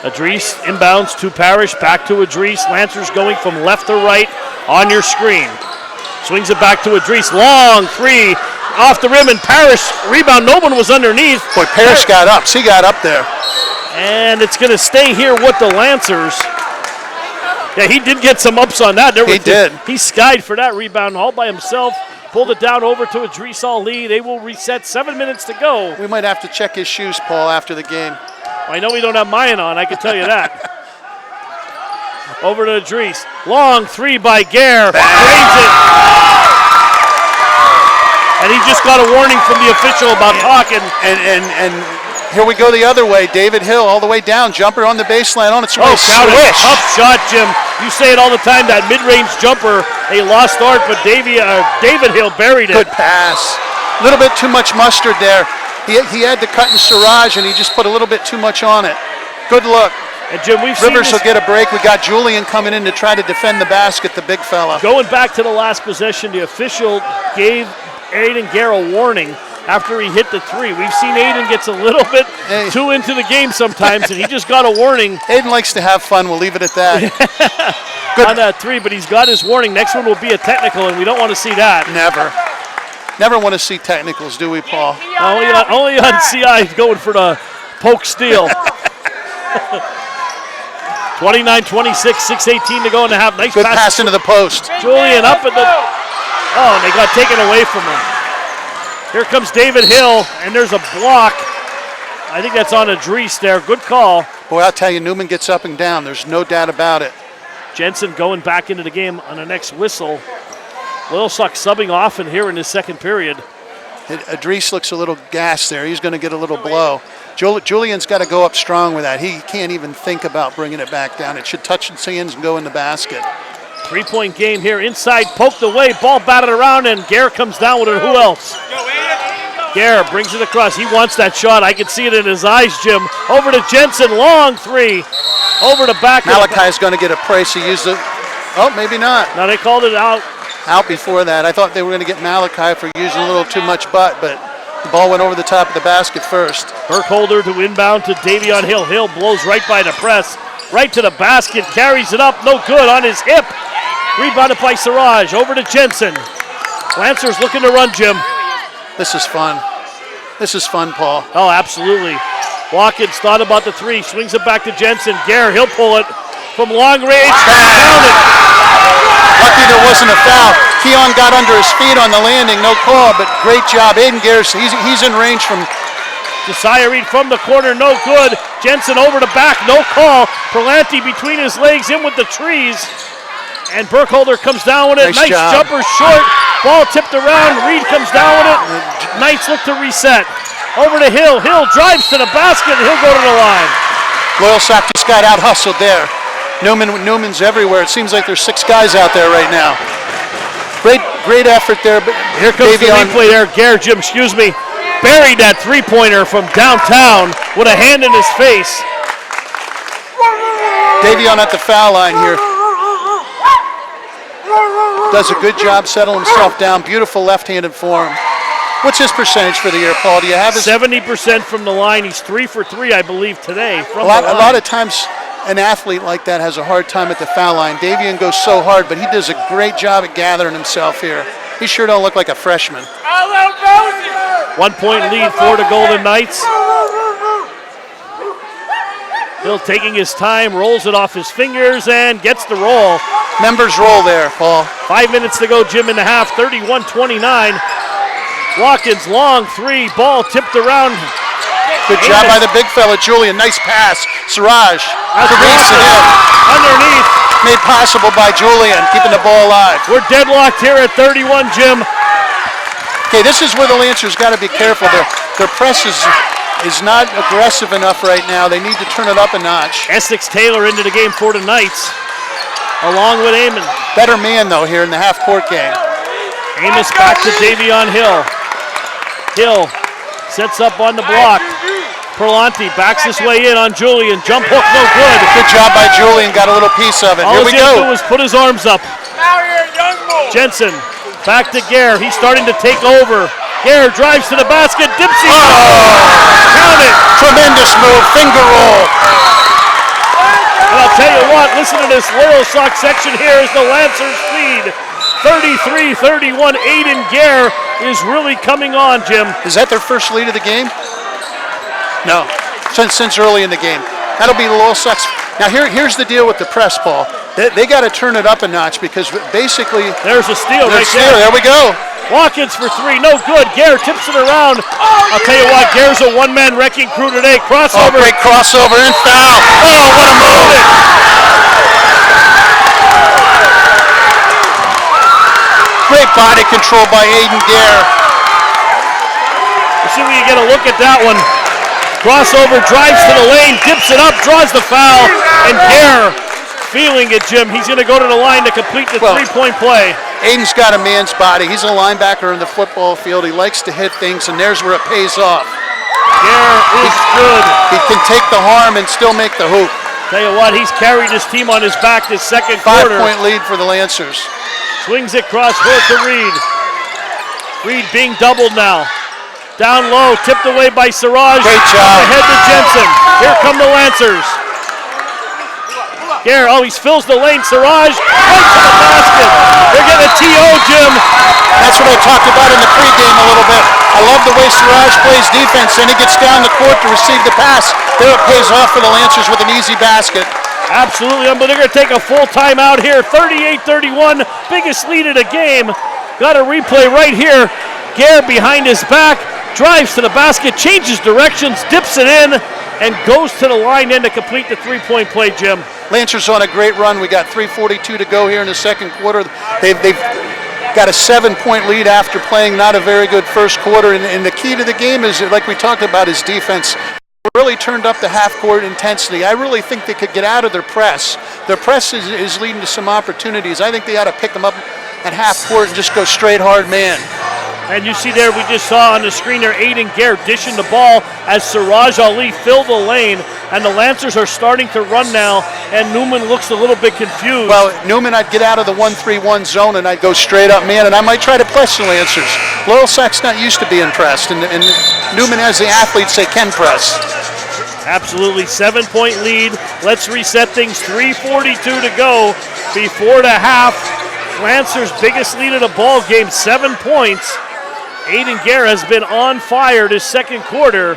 Adrice inbounds to Parrish, back to Adrice. Lancers going from left to right on your screen. Swings it back to Adrice. Long three off the rim, and Parrish rebound. Neumann was underneath. Boy, Parrish got up. She got up there. And it's going to stay here with the Lancers. Yeah, he did get some ups on that. He did. He skied for that rebound all by himself. Pulled it down over to Adrice Ali. They will reset. 7 minutes to go. We might have to check his shoes, Paul, after the game. I know we don't have mine on, I can tell you that. Over to Adrice. Long three by Gare. Drains it. And he just got a warning from the official about talking. And here we go the other way. David Hill all the way down. Jumper on the baseline on its way. Swish. Tough shot, Jim. You say it all the time, that mid-range jumper, a lost art, but David Hill buried it. Good pass. A little bit too much mustard there. He had to cut in Siraj, and he just put a little bit too much on it. Good look. And Jim, Rivers will get a break. We got Julian coming in to try to defend the basket, the big fella. Going back to the last possession, the official gave Aiden Gare a warning after he hit the three. We've seen Aiden gets a little bit too into the game sometimes, and he just got a warning. Aiden likes to have fun. We'll leave it at that. On that three, but he's got his warning. Next one will be a technical, and we don't want to see that. Never want to see technicals, do we, Paul? Only on CI going for the poke steal. 29-26, 6:18 to go in the half. Nice good pass into the post. Julian up at the... Oh, and they got taken away from him. Here comes David Hill, and there's a block. I think that's on Adrice there. Good call. Boy, I'll tell you, Neumann gets up and down. There's no doubt about it. Jensen going back into the game on the next whistle. Loyalsock subbing off in here in his second period. Adrice looks a little gassed there. He's going to get a little blow. Julian's got to go up strong with that. He can't even think about bringing it back down. It should touch its hands and go in the basket. 3-point game here. Inside, poked away, ball batted around, and Gare comes down with it. Who else? Gare brings it across. He wants that shot. I can see it in his eyes, Jim. Over to Jensen, long three. Over to back. Malachi's going to get a price. He used it. Oh, maybe not. No, they called it out. Out before that. I thought they were going to get Malachi for using a little too much butt, but the ball went over the top of the basket first. Burkholder to inbound to Davion Hill. Hill blows right by the press. Right to the basket. Carries it up. No good on his hip. Rebounded by Siraj. Over to Jensen. Lancers looking to run, Jim. This is fun. This is fun, Paul. Oh, absolutely. Watkins thought about the three. Swings it back to Jensen. Gare, he'll pull it from long range. Lucky there wasn't a foul. Keon got under his feet on the landing. No call, but great job. Aiden Gare, he's in range from... Josiah Reed from the corner, no good. Jensen over to back, no call. Perlanti between his legs, in with the trees. And Burkholder comes down with it. Nice jumper, short. Ball tipped around. Reed comes down with it. Knights look to reset. Over to Hill. Hill drives to the basket, and he'll go to the line. Loyalsock just got out hustled there. Newman's everywhere. It seems like there's 6 guys out there right now. Great effort there. But here comes the replay there. Gare, Jim, excuse me, buried that three-pointer from downtown with a hand in his face. Davion at the foul line here. Does a good job settling himself down. Beautiful left-handed form. What's his percentage for the year, Paul? Do you have his 70% from the line? He's 3 for 3, I believe, today. A lot of times an athlete like that has a hard time at the foul line. Davion goes so hard, but he does a great job at gathering himself here. He sure don't look like a freshman. 1 point lead for the Golden Knights. Hill taking his time, rolls it off his fingers, and gets the roll. Members roll there, Paul. 5 minutes to go, Jim, in the half, 31-29. Watkins, long three, ball tipped around. Good job by the big fella, Julian. Nice pass. Siraj. Underneath. Made possible by Julian, keeping the ball alive. We're deadlocked here at 31, Jim. Okay, this is where the Lancers got to be careful. Their press is not aggressive enough right now. They need to turn it up a notch. Essex Taylor into the game for the Knights, along with Amon. Better man, though, here in the half-court game. Amos back to Davion Hill. Hill sets up on the block. Perlanti backs his way in on Julian. Jump hook, no good. Good job by Julian. Got a little piece of it. All Here we he had to go. do was put his arms up. Jensen back to Gare. He's starting to take over. Gare drives to the basket. Dipsy. Count it. Tremendous move. Finger roll. Listen to this Loyalsock section here as the Lancers lead 33-31. Aiden Gare is really coming on, Jim. Is that their first lead of the game? No, since early in the game. That'll be the Loyalsock's. Now here's the deal with the press, Paul. They got to turn it up a notch because basically there's a steal right there. There we go. Watkins for three, no good. Gare tips it around. I'll tell you what, Gare's a one-man wrecking crew today. Crossover. Oh, great crossover and foul. Oh, what a move. Great body control by Aiden Gare. You see when you get a look at that one. Crossover, drives to the lane, dips it up, draws the foul, and Gare feeling it, Jim. He's going to go to the line to complete the three-point play. Aiden's got a man's body. He's a linebacker in the football field. He likes to hit things, and there's where it pays off. Gare is good. He can take the harm and still make the hoop. Tell you what, he's carried his team on his back this second quarter. 5-point lead for the Lancers. Swings it cross court to Reed. Reed being doubled now. Down low, tipped away by Siraj. Great job. Ahead to Jensen. Here come the Lancers. Gare, he fills the lane. Siraj, right to the basket. They're getting a TO, Jim. That's what I talked about in the pregame a little bit. I love the way Siraj plays defense, and he gets down the court to receive the pass. There it pays off for the Lancers with an easy basket. Absolutely, but they're going to take a full timeout here. 38-31, biggest lead of the game. Got a replay right here. Gare behind his back. Drives to the basket, changes directions, dips it in, and goes to the line in to complete the three-point play, Jim. Lancers on a great run. We got 3:42 to go here in the second quarter. They've got a 7-point lead after playing not a very good first quarter, and the key to the game is, like we talked about, is defense. Really turned up the half-court intensity. I really think they could get out of their press. Their press is leading to some opportunities. I think they ought to pick them up at half-court and just go straight hard man. And you see there, we just saw on the screen there, Aiden Gare dishing the ball as Siraj Ali filled the lane, and the Lancers are starting to run now, and Neumann looks a little bit confused. Well, Neumann, I'd get out of the 1-3-1 zone, and I'd go straight up man, and I might try to press the Lancers. Loyalsock's not used to being pressed, and Neumann has the athletes they can press. Absolutely, 7-point lead. Let's reset things, 3:42 to go before the half. Lancers' biggest lead of the ball game, 7 points. Aiden Gare has been on fire this second quarter.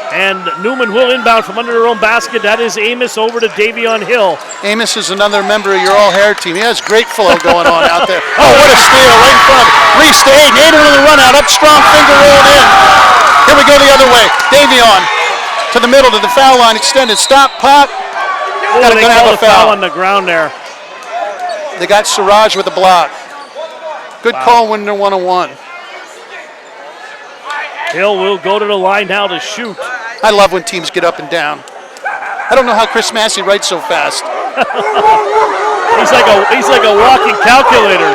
And Neumann will inbound from under their own basket. That is Amos over to Davion Hill. Amos is another member of your all-hair team. He has great flow going on out there. Oh, what a steal right in front. Reese to Aiden. Aiden with a run out. Up strong, finger rolled in. Here we go the other way. Davion to the middle, to the foul line, extended. Stop, pop. They call a foul on the ground there. They got Siraj with a block. Good call when they're 1-on-1. Hill will go to the line now to shoot. I love when teams get up and down. I don't know how Chris Massey writes so fast. he's like a walking calculator.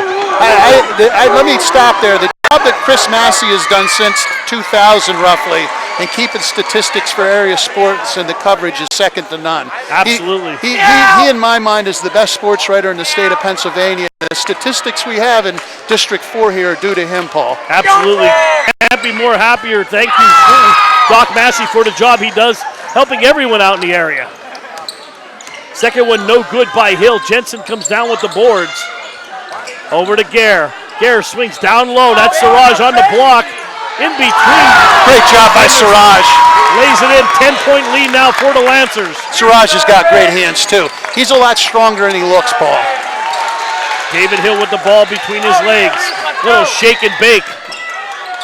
Let me stop there. The job that Chris Massey has done since 2000 roughly, and keeping statistics for area sports and the coverage is second to none. Absolutely. He in my mind, is the best sports writer in the state of Pennsylvania. The statistics we have in District 4 here are due to him, Paul. Absolutely. Can't be more happier. Thank you, Doc Massey, for the job he does, helping everyone out in the area. Second one, no good by Hill. Jensen comes down with the boards. Over to Gare. Gare swings down low. That's Siraj on the block. In between. Great job by Siraj. Lays it in. 10-point lead now for the Lancers. Siraj has got great hands, too. He's a lot stronger than he looks, Paul. David Hill with the ball between his legs. Little shake and bake.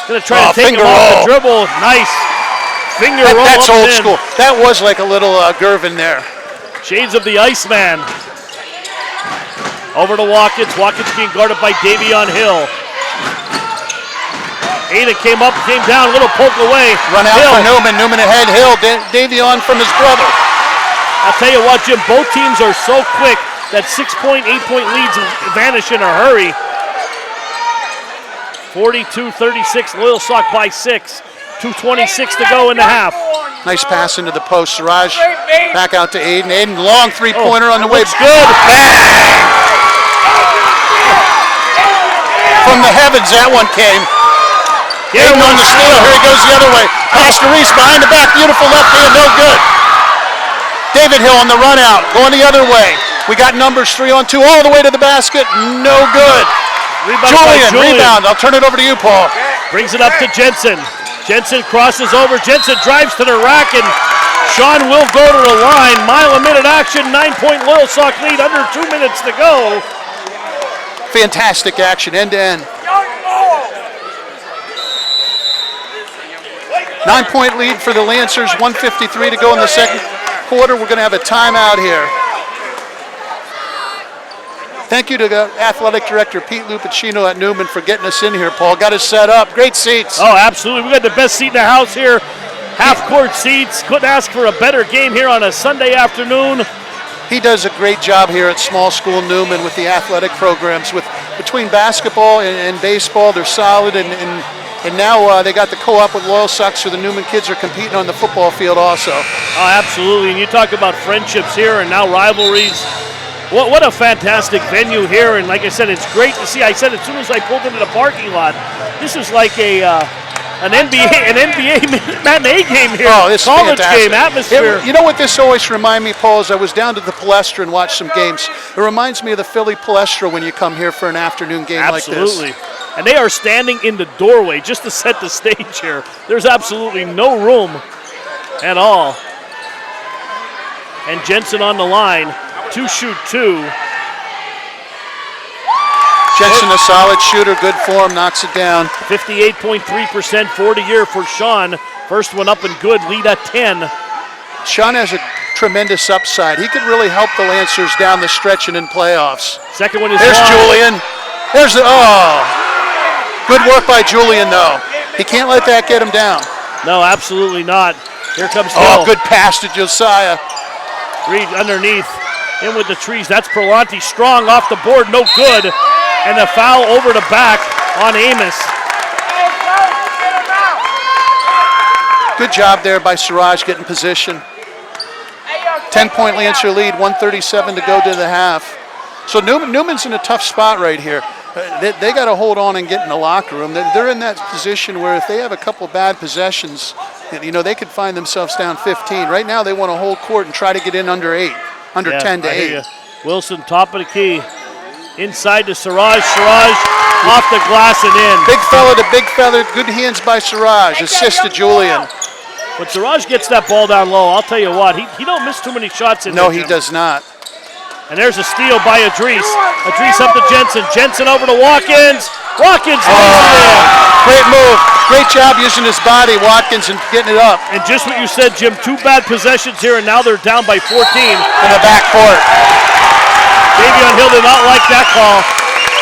Gonna try to take him off the dribble. Nice. Finger roll. That's old school. That was like a little Gervin there. Shades of the Iceman. Over to Watkins. Watkins being guarded by Davion Hill. Ada came up, came down, a little poke away. Run out for Neumann. Neumann ahead. Hill. Davion from his brother. I'll tell you what, Jim, both teams are so quick that 6-point, 8-point leads vanish in a hurry. 42-36, Loyalsock by 6. 2:26 to go in the half. Nice pass into the post. Siraj back out to Aiden. Aiden, long three-pointer on the way. Good. Bang! From the heavens, that one came. Aiden on the steal. Here he goes the other way. Pass to Reese behind the back. Beautiful left hand. No good. David Hill on the run out. Going the other way. We got numbers 3-on-2 all the way to the basket. No good. Julian, rebound. I'll turn it over to you, Paul. Brings it up to Jensen. Jensen crosses over. Jensen drives to the rack, and Sean will go to the line. Mile-a-minute action. 9-point Loyalsock lead. Under 2 minutes to go. Fantastic action, end to end. 9-point lead for the Lancers. 1:53 to go in the second quarter. We're going to have a timeout here. Thank you to the athletic director, Pete Lupacino at Neumann, for getting us in here, Paul. Got us set up. Great seats. Oh, absolutely. We got the best seat in the house here. Half-court seats. Couldn't ask for a better game here on a Sunday afternoon. He does a great job here at Small School Neumann with the athletic programs. Between basketball and baseball, they're solid. And now they got the co-op with Loyalsock, so the Neumann kids are competing on the football field also. Oh, absolutely. And you talk about friendships here and now rivalries. What a fantastic venue here, and like I said, it's great to see. I said as soon as I pulled into the parking lot, this is like an NBA matinee game here. Oh, this college is fantastic. game atmosphere. You know what this always reminds me, Paul, is I was down to the Palestra and watched some games. It reminds me of the Philly Palestra when you come here for an afternoon game like this. Absolutely. And they are standing in the doorway just to set the stage here. There's absolutely no room at all. And Jensen on the line. 2-shoot-2. Jensen, a solid shooter, good form, knocks it down. 58.3% for the year for Sean. First one up and good, lead at 10. Sean has a tremendous upside. He could really help the Lancers down the stretch and in playoffs. Second one is There's long. Julian. There's the, good work by Julian, though. He can't let that get him down. No, absolutely not. Here comes Hill. Oh, good pass to Josiah. Reed underneath. In with the trees. That's Perlanti. Strong off the board. No good. And a foul over the back on Amos. Good job there by Siraj getting position. 10-point Lancer lead. 1:37 to go to the half. So Newman's in a tough spot right here. They got to hold on and get in the locker room. They're in that position where if they have a couple bad possessions, they could find themselves down 15. Right now they want to hold court and try to get in under 8. Under 10 to 8. Wilson, top of the key. Inside to Siraj. Siraj off the glass and in. Big fella to big fella. Good hands by Siraj. Assist to Julian. When Siraj gets that ball down low, I'll tell you what, he don't miss too many shots in there. No, he does not. And there's a steal by Idris. Idris up to Jensen. Jensen over to Watkins. Watkins. Great move. Great job using his body, Watkins, and getting it up. And just what you said, Jim, 2 bad possessions here, and now they're down by 14. In the backcourt. Davion Hill did not like that call.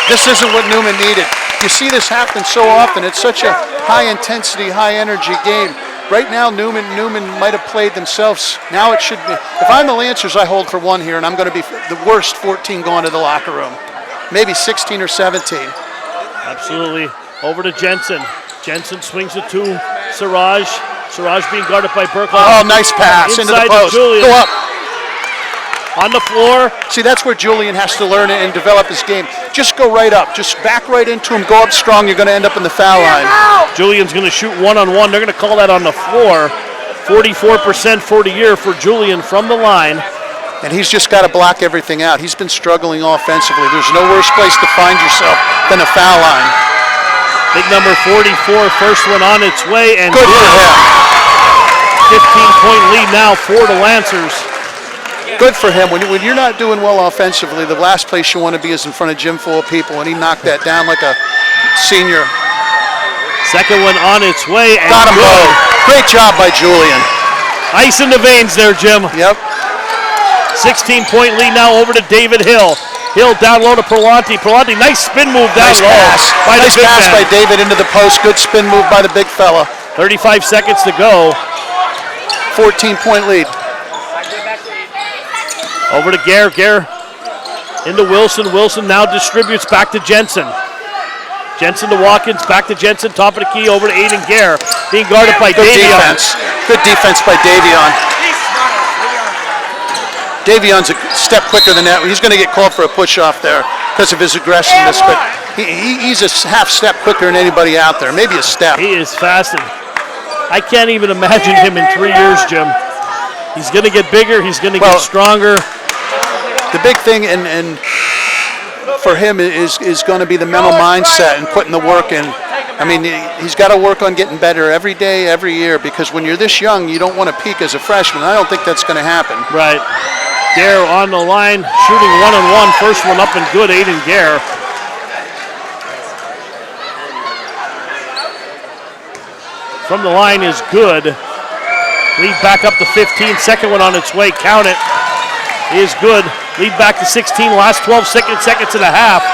This isn't what Neumann needed. You see this happen so often. It's such a high-intensity, high-energy game. Right now, Neumann might have played themselves. Now it should be. If I'm the Lancers, I hold for 1 here, and I'm going to be the worst 14 going to the locker room. Maybe 16 or 17. Absolutely. Over to Jensen. Jensen swings it to Siraj. Siraj being guarded by Burkle. Oh, nice pass into the post. Go up. On the floor. See, that's where Julian has to learn and develop his game. Just go right up. Just back right into him. Go up strong. You're going to end up in the foul line. Julian's going to shoot 1-on-1. They're going to call that on the floor. 44% for the year for Julian from the line. And he's just got to block everything out. He's been struggling offensively. There's no worse place to find yourself than a foul line. Big number 44, first one on its way. And good for him. 15-point lead now for the Lancers. Good for him. When you're not doing well offensively, the last place you want to be is in front of a gym full of people, and he knocked that down like a senior. Second one on its way. And got him both. Great job by Julian. Ice in the veins there, Jim. Yep. 16-point lead now over to David Hill. Hill down low to Perlanti. Perlanti, nice spin move down nice low. Pass. Nice pass by David into the post. Good spin move by the big fella. 35 seconds to go. 14-point lead. Over to Gare. Gare into Wilson. Wilson now distributes back to Jensen. Jensen to Watkins. Back to Jensen. Top of the key over to Aiden Gare. Being guarded by Davion. Defense. Good defense by Davion. Davion's a step quicker than that. He's going to get called for a push-off there because of his aggressiveness, but he's a half step quicker than anybody out there, maybe a step. He is fast. I can't even imagine him in 3 years, Jim. He's going to get bigger. He's going to get stronger. The big thing and for him is going to be the mental mindset and putting the work in. I mean, he's got to work on getting better every day, every year, because when you're this young, you don't want to peak as a freshman. I don't think that's going to happen. Right. Gare on the line, shooting 1-on-1. First one up and good, Aiden Gare. From the line is good. Lead back up to 15. Second one on its way. Count it. Is good. Lead back to 16. Last 12 seconds and a half.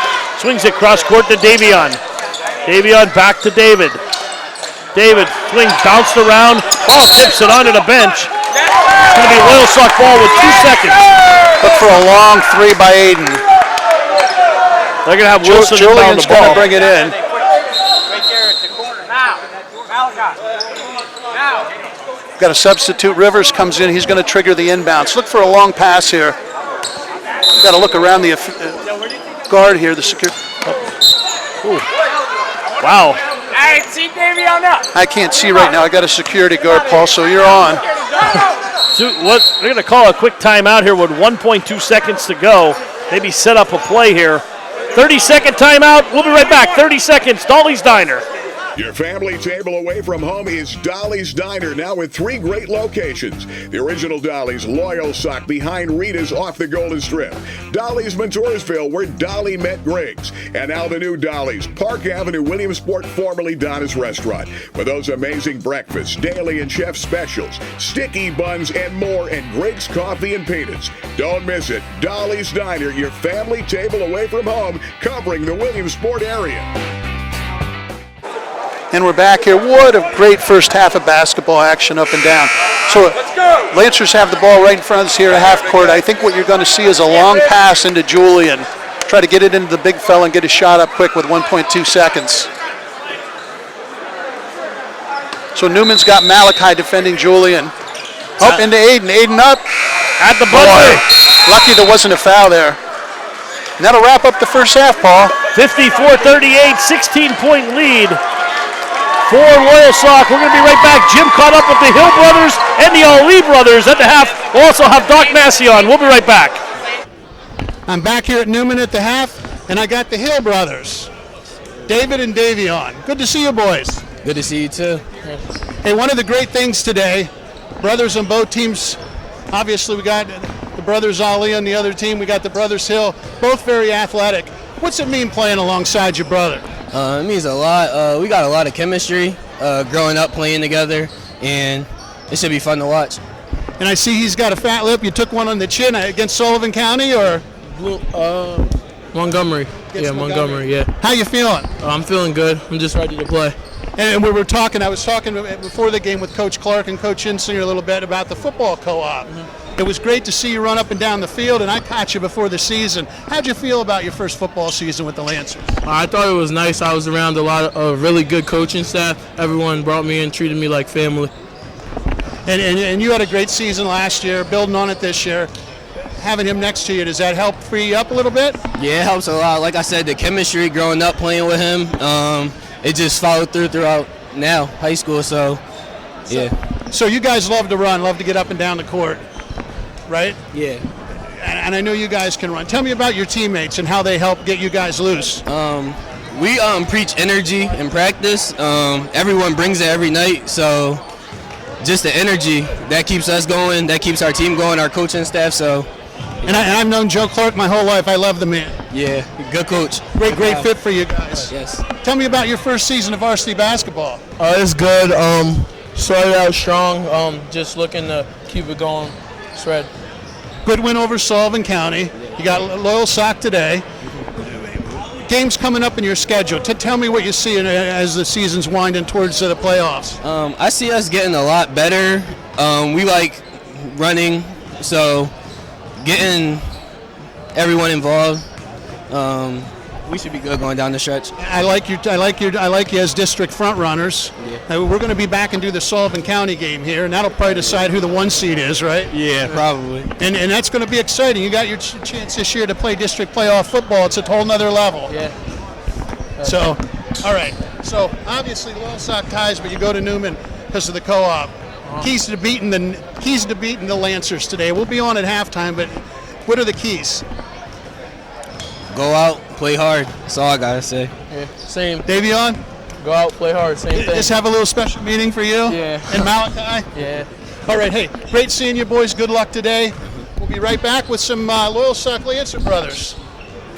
Swings it cross court to Davion. Davion back to David. David swings, bounced around. Ball tips it onto the bench. It's going to be Loyalsock ball with 2 seconds. Look for a long three by Aiden. They're going to have Wilson inbound the ball. Julian's going to bring it in. Got a substitute. Rivers comes in. He's going to trigger the inbounds. Look for a long pass here. Got to look around the guard here. The security. Wow. I can't see right now. I got a security guard, Paul, so you're on. So they're going to call a quick timeout here with 1.2 seconds to go. Maybe set up a play here. 30-second timeout. We'll be right back. 30 seconds. Dolly's Diner. Your family table away from home is Dolly's Diner, now with 3 great locations. The original Dolly's, Loyalsock, behind Rita's off the Golden Strip. Dolly's, Montoursville, where Dolly met Griggs. And now the new Dolly's, Park Avenue, Williamsport, formerly Donna's Restaurant. For those amazing breakfasts, daily and chef specials, sticky buns, and more, and Griggs Coffee and Peanuts. Don't miss it. Dolly's Diner, your family table away from home, covering the Williamsport area. And we're back here. What a great first half of basketball action up and down. So Lancers have the ball right in front of us here at half court. I think what you're going to see is a long pass into Julian. Try to get it into the big fella and get a shot up quick with 1.2 seconds. So Newman's got Malachi defending Julian. Up into Aiden. Aiden up. At the buzzer. Lucky there wasn't a foul there. And that'll wrap up the first half, Paul. 54-38, 16-point lead for Loyalsock. We're going to be right back. Jim caught up with the Hill brothers and the Ali brothers at the half. We'll also have Doc Massey on. We'll be right back. I'm back here at Neumann at the half, and I got the Hill brothers, David and Davion. Good to see you boys. Good to see you too. Hey, one of the great things today, brothers on both teams. Obviously, we got the brothers Ali on the other team. We got the brothers Hill, both very athletic. What's it mean playing alongside your brother? It means a lot. We got a lot of chemistry growing up playing together, and it should be fun to watch. And I see he's got a fat lip. You took one on the chin against Sullivan County, or? Montgomery. Montgomery, yeah. How you feeling? I'm feeling good. I'm just ready to play. And we were talking, I was talking before the game with Coach Clark and Coach Insinger a little bit about the football co-op. It was great to see you run up and down the field, and I caught you before the season. How'd you feel about your first football season with the Lancers? I thought it was nice. I was around a lot of really good coaching staff. Everyone brought me in, treated me like family. And you had a great season last year, building on it this year. Having him next to you, does that help free you up a little bit? Yeah, it helps a lot. Like I said, the chemistry growing up playing with him, it just followed throughout now, high school, so yeah. So you guys love to run, love to get up and down the court, right? Yeah. And I know you guys can run. Tell me about your teammates and how they help get you guys loose. We preach energy in practice. Everyone brings it every night, so just the energy, that keeps us going, that keeps our team going, our coaching staff, so. And I've known Joe Clark my whole life. I love the man. Yeah, good coach. Great fit for you guys. Yes. Tell me about your first season of varsity basketball. It's good. Started out strong. Just looking to keep it going. Spread. Good win over Sullivan County. You got Loyalsock today. Games coming up in your schedule. Tell me what you see as the season's winding towards the playoffs. I see us getting a lot better. We like running, so getting everyone involved. We should be good going down the stretch. I like you as district front runners. Yeah. We're going to be back and do the Sullivan County game here, and that'll probably decide who the 1 seed is, right? Yeah, probably. And that's going to be exciting. You got your chance this year to play district playoff football. It's a whole nother level. Yeah. So, all right. So obviously Loyalsock ties, but you go to Neumann. because of the co-op. Keys to beating the Lancers today. We'll be on at halftime, but what are the keys? Go out, play hard. That's all I gotta say. Yeah, same. Davion? Go out, play hard. Same thing. This have a little special meaning for you? Yeah. And Malachi? Yeah. All right, hey, great seeing you boys. Good luck today. We'll be right back with some Loyalsock Lancer brothers.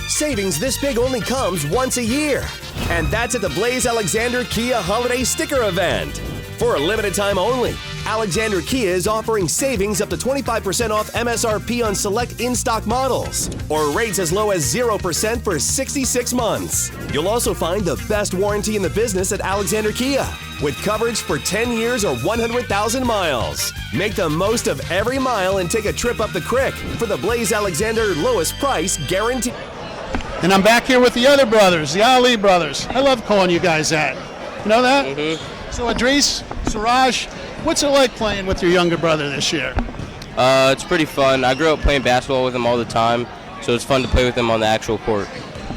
Savings this big only comes once a year, and that's at the Blaze Alexander Kia Holiday Sticker Event. For a limited time only, Alexander Kia is offering savings up to 25% off MSRP on select in-stock models, or rates as low as 0% for 66 months. You'll also find the best warranty in the business at Alexander Kia, with coverage for 10 years or 100,000 miles. Make the most of every mile and take a trip up the creek for the Blaze Alexander lowest price guarantee. And I'm back here with the other brothers, the Ali brothers. I love calling you guys that. You know that? Mm-hmm. So Idris, Siraj, what's it like playing with your younger brother this year? It's pretty fun. I grew up playing basketball with him all the time, so it's fun to play with him on the actual court.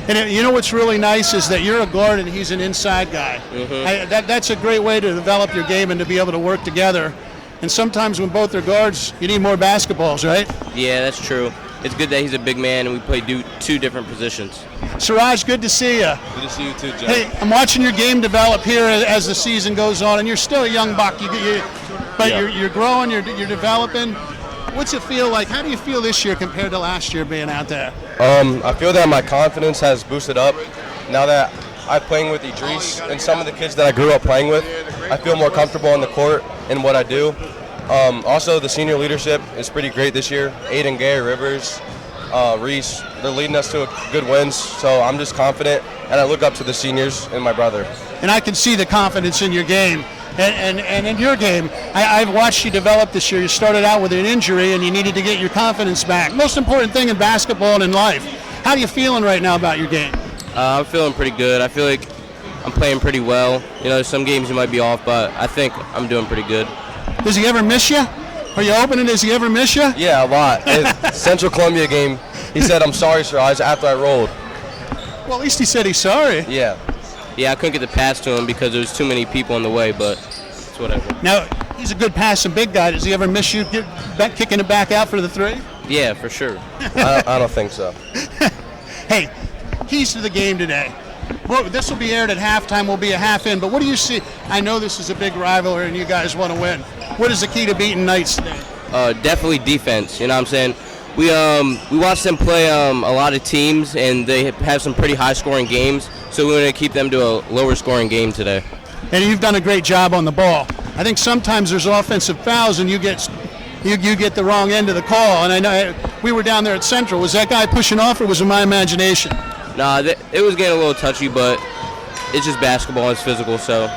And you know what's really nice is that you're a guard and he's an inside guy. Mm-hmm. That's a great way to develop your game and to be able to work together. And sometimes when both are guards, you need more basketballs, right? Yeah, that's true. It's good that he's a big man and we play two different positions. Siraj, good to see you. Good to see you too, Joe. Hey, I'm watching your game develop here as the season goes on, and you're still a young buck. But you're growing, you're developing. What's it feel like? How do you feel this year compared to last year being out there? I feel that my confidence has boosted up now that I'm playing with Idris and some of the kids that I grew up playing with. I feel more comfortable on the court in what I do. Also, the senior leadership is pretty great this year. Aiden, Gary, Rivers, Reese, they're leading us to good wins. So I'm just confident, and I look up to the seniors and my brother. And I can see the confidence in your game. And in your game, I've watched you develop this year. You started out with an injury, and you needed to get your confidence back. Most important thing in basketball and in life. How are you feeling right now about your game? I'm feeling pretty good. I feel like I'm playing pretty well. You know, some games you might be off, but I think I'm doing pretty good. Does he ever miss you? Are you opening? Does he ever miss you? Yeah, a lot. Central Columbia game, he said, "I'm sorry, Siraj," after I rolled. Well, at least he said he's sorry. Yeah, I couldn't get the pass to him because there was too many people in the way, but it's whatever. Now, he's a good passing big guy. Does he ever miss you kicking it back out for the three? Yeah, for sure. I don't think so. Hey, keys to the game today. Well, this will be aired at halftime. We'll be a half in. But what do you see? I know this is a big rivalry and you guys want to win. What is the key to beating Knights today? Definitely defense. You know what I'm saying? We watch them play a lot of teams, and they have some pretty high-scoring games. So we're going to keep them to a lower-scoring game today. And you've done a great job on the ball. I think sometimes there's offensive fouls, and you get the wrong end of the call. And I know we were down there at Central. Was that guy pushing off, or was it my imagination? Nah, it was getting a little touchy, but it's just basketball. It's physical, so.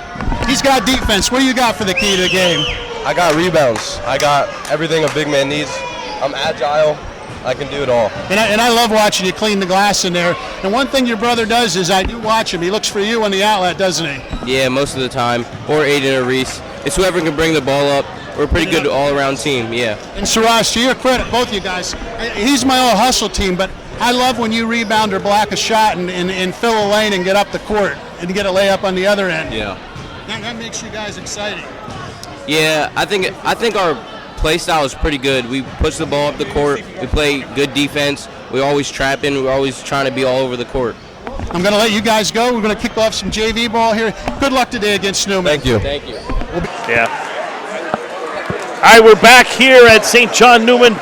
He's got defense. What do you got for the key to the game? I got rebounds. I got everything a big man needs. I'm agile. I can do it all. And I love watching you clean the glass in there. And one thing your brother does is I do watch him. He looks for you on the outlet, doesn't he? Yeah, most of the time. Or Aiden or Reese. It's whoever can bring the ball up. We're a pretty good all-around team, yeah. And Siraj, to your credit, both you guys, he's my all-hustle team, but I love when you rebound or block a shot and fill a lane and get up the court and get a layup on the other end. Yeah. That makes you guys exciting. Yeah, I think our play style is pretty good. We push the ball up the court. We play good defense. We always trap in. We're always trying to be all over the court. I'm going to let you guys go. We're going to kick off some JV ball here. Good luck today against Neumann. Thank you. Thank you. Yeah. All right, we're back here at St. John Neumann.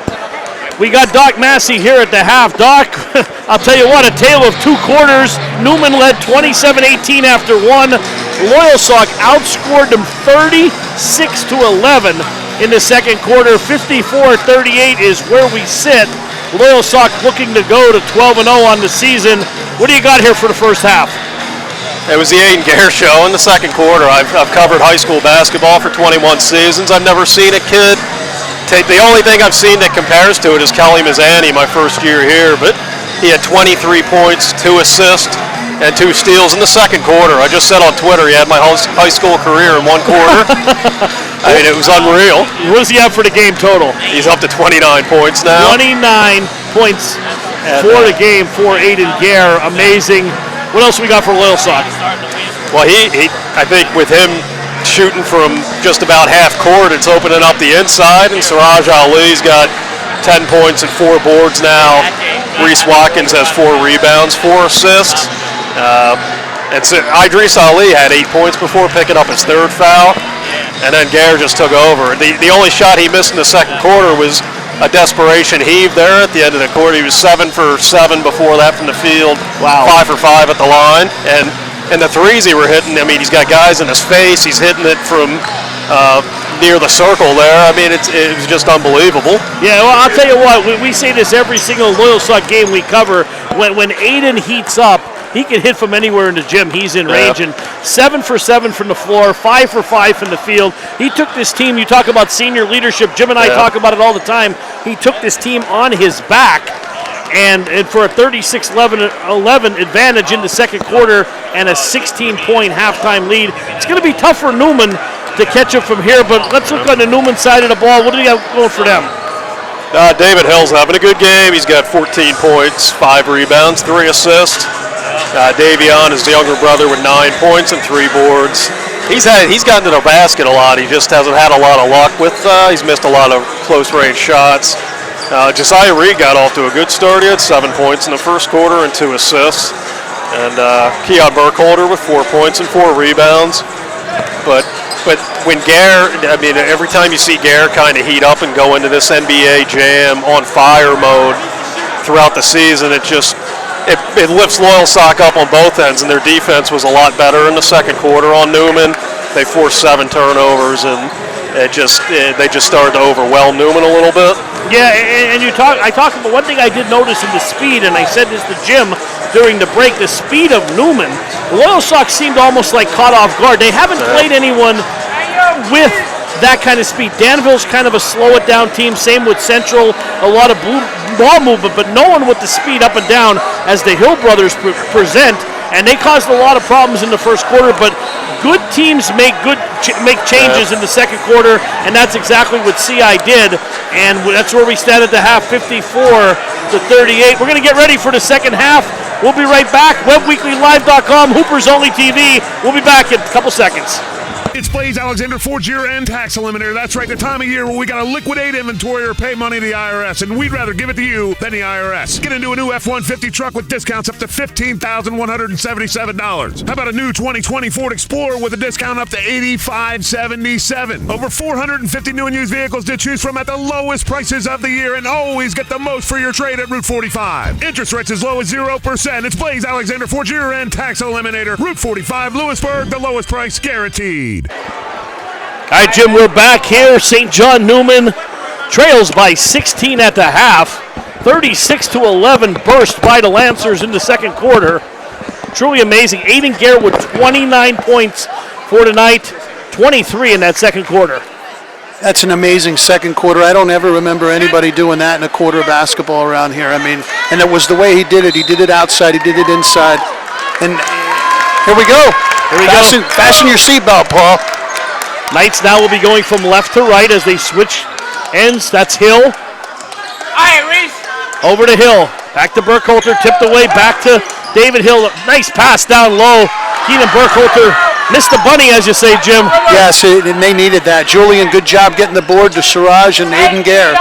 We got Doc Massey here at the half. Doc, I'll tell you what, a tale of two quarters. Neumann led 27-18 after one. Loyalsock outscored them 36-11 in the second quarter. 54-38 is where we sit. Loyalsock looking to go to 12-0 on the season. What do you got here for the first half? It was the Aiden Gare show in the second quarter. I've covered high school basketball for 21 seasons. I've never seen a kid take, the only thing I've seen that compares to it is Kelly Mazzani, my first year here, but he had 23 points, 2 assists, and 2 steals in the second quarter. I just said on Twitter he had my high school career in one quarter. I mean, it was unreal. What does he have for the game total? He's up to 29 points now. 29 points for the game for Aiden Gare. Amazing. What else we got for Loyalsock? Well, I think with him shooting from just about half court. It's opening up the inside, and Siraj Ali's got 10 points and 4 boards now. Reese Watkins has 4 rebounds, 4 assists. And so Idris Ali had 8 points before picking up his 3rd foul, and then Gare just took over. The only shot he missed in the second quarter was a desperation heave there at the end of the quarter. He was 7 for 7 before that from the field. Wow. 5 for 5 at the line, and the threes he were hitting. I mean, he's got guys in his face. He's hitting it from near the circle there. I mean, it was just unbelievable. Yeah, well, I'll tell you what. We say this every single Loyalsock game we cover. When Aiden heats up, he can hit from anywhere in the gym. He's in range, and 7 for 7 from the floor, 5 for 5 from the field. He took this team. You talk about senior leadership. Jim and I talk about it all the time. He took this team on his back, and for a 36-11 advantage in the second quarter and a 16-point halftime lead. It's going to be tough for Neumann to catch up from here, but let's look on the Neumann side of the ball. What do you got going for them? David Hill's having a good game. He's got 14 points, 5 rebounds, 3 assists. Davion, his younger brother, with 9 points and 3 boards. He's gotten to the basket a lot. He just hasn't had a lot of luck with. He's missed a lot of close-range shots. Josiah Reed got off to a good start. He had 7 points in the first quarter and 2 assists. And Keon Burkholder with 4 points and 4 rebounds. But when Gare, I mean, every time you see Gare kind of heat up and go into this NBA Jam on fire mode throughout the season, it lifts Loyalsock up on both ends, and their defense was a lot better in the second quarter on Neumann. They forced 7 turnovers, and they just started to overwhelm Neumann a little bit. Yeah, and I talked about one thing I did notice in the speed, and I said this to Jim during the break, the speed of Neumann. Loyalsock seemed almost like caught off guard. They haven't played anyone with that kind of speed. Danville's kind of a slow it down team, same with Central, a lot of ball movement, but no one with the speed up and down as the Hill brothers present, and they caused a lot of problems in the first quarter, but good teams make changes in the second quarter, and that's exactly what CI did, and that's where we stand at the half, 54-38. We're going to get ready for the second half. We'll be right back. WebWeeklyLive.com, Hoopers Only TV. We'll be back in a couple seconds. It's Blaze Alexander Ford's year-end tax eliminator. That's right, the time of year where we got to liquidate inventory or pay money to the IRS, and we'd rather give it to you than the IRS. Get into a new F-150 truck with discounts up to $15,177. How about a new 2020 Ford Explorer with a discount up to $8,577? Over 450 new and used vehicles to choose from at the lowest prices of the year, and always get the most for your trade at Route 45. Interest rates as low as 0%. It's Blaze Alexander Ford's year-end tax eliminator. Route 45, Lewisburg, the lowest price guaranteed. All right, Jim, we're back here. St. John Neumann trails by 16 at the half. 36-11 burst by the Lancers in the second quarter. Truly amazing. Aiden Gare with 29 points for tonight, 23 in that second quarter. That's an amazing second quarter. I don't ever remember anybody doing that in a quarter of basketball around here. I mean, and it was the way he did it. He did it outside. He did it inside. And here we go. Fasten your seatbelt, Paul. Knights now will be going from left to right as they switch ends. That's Hill. All right, Reese. Over to Hill. Back to Burkholder. Tipped away. Back to David Hill. Nice pass down low. Keenan Burkholder missed the bunny, as you say, Jim. Yes, and they needed that. Julian, good job getting the board to Siraj and Aiden Gare.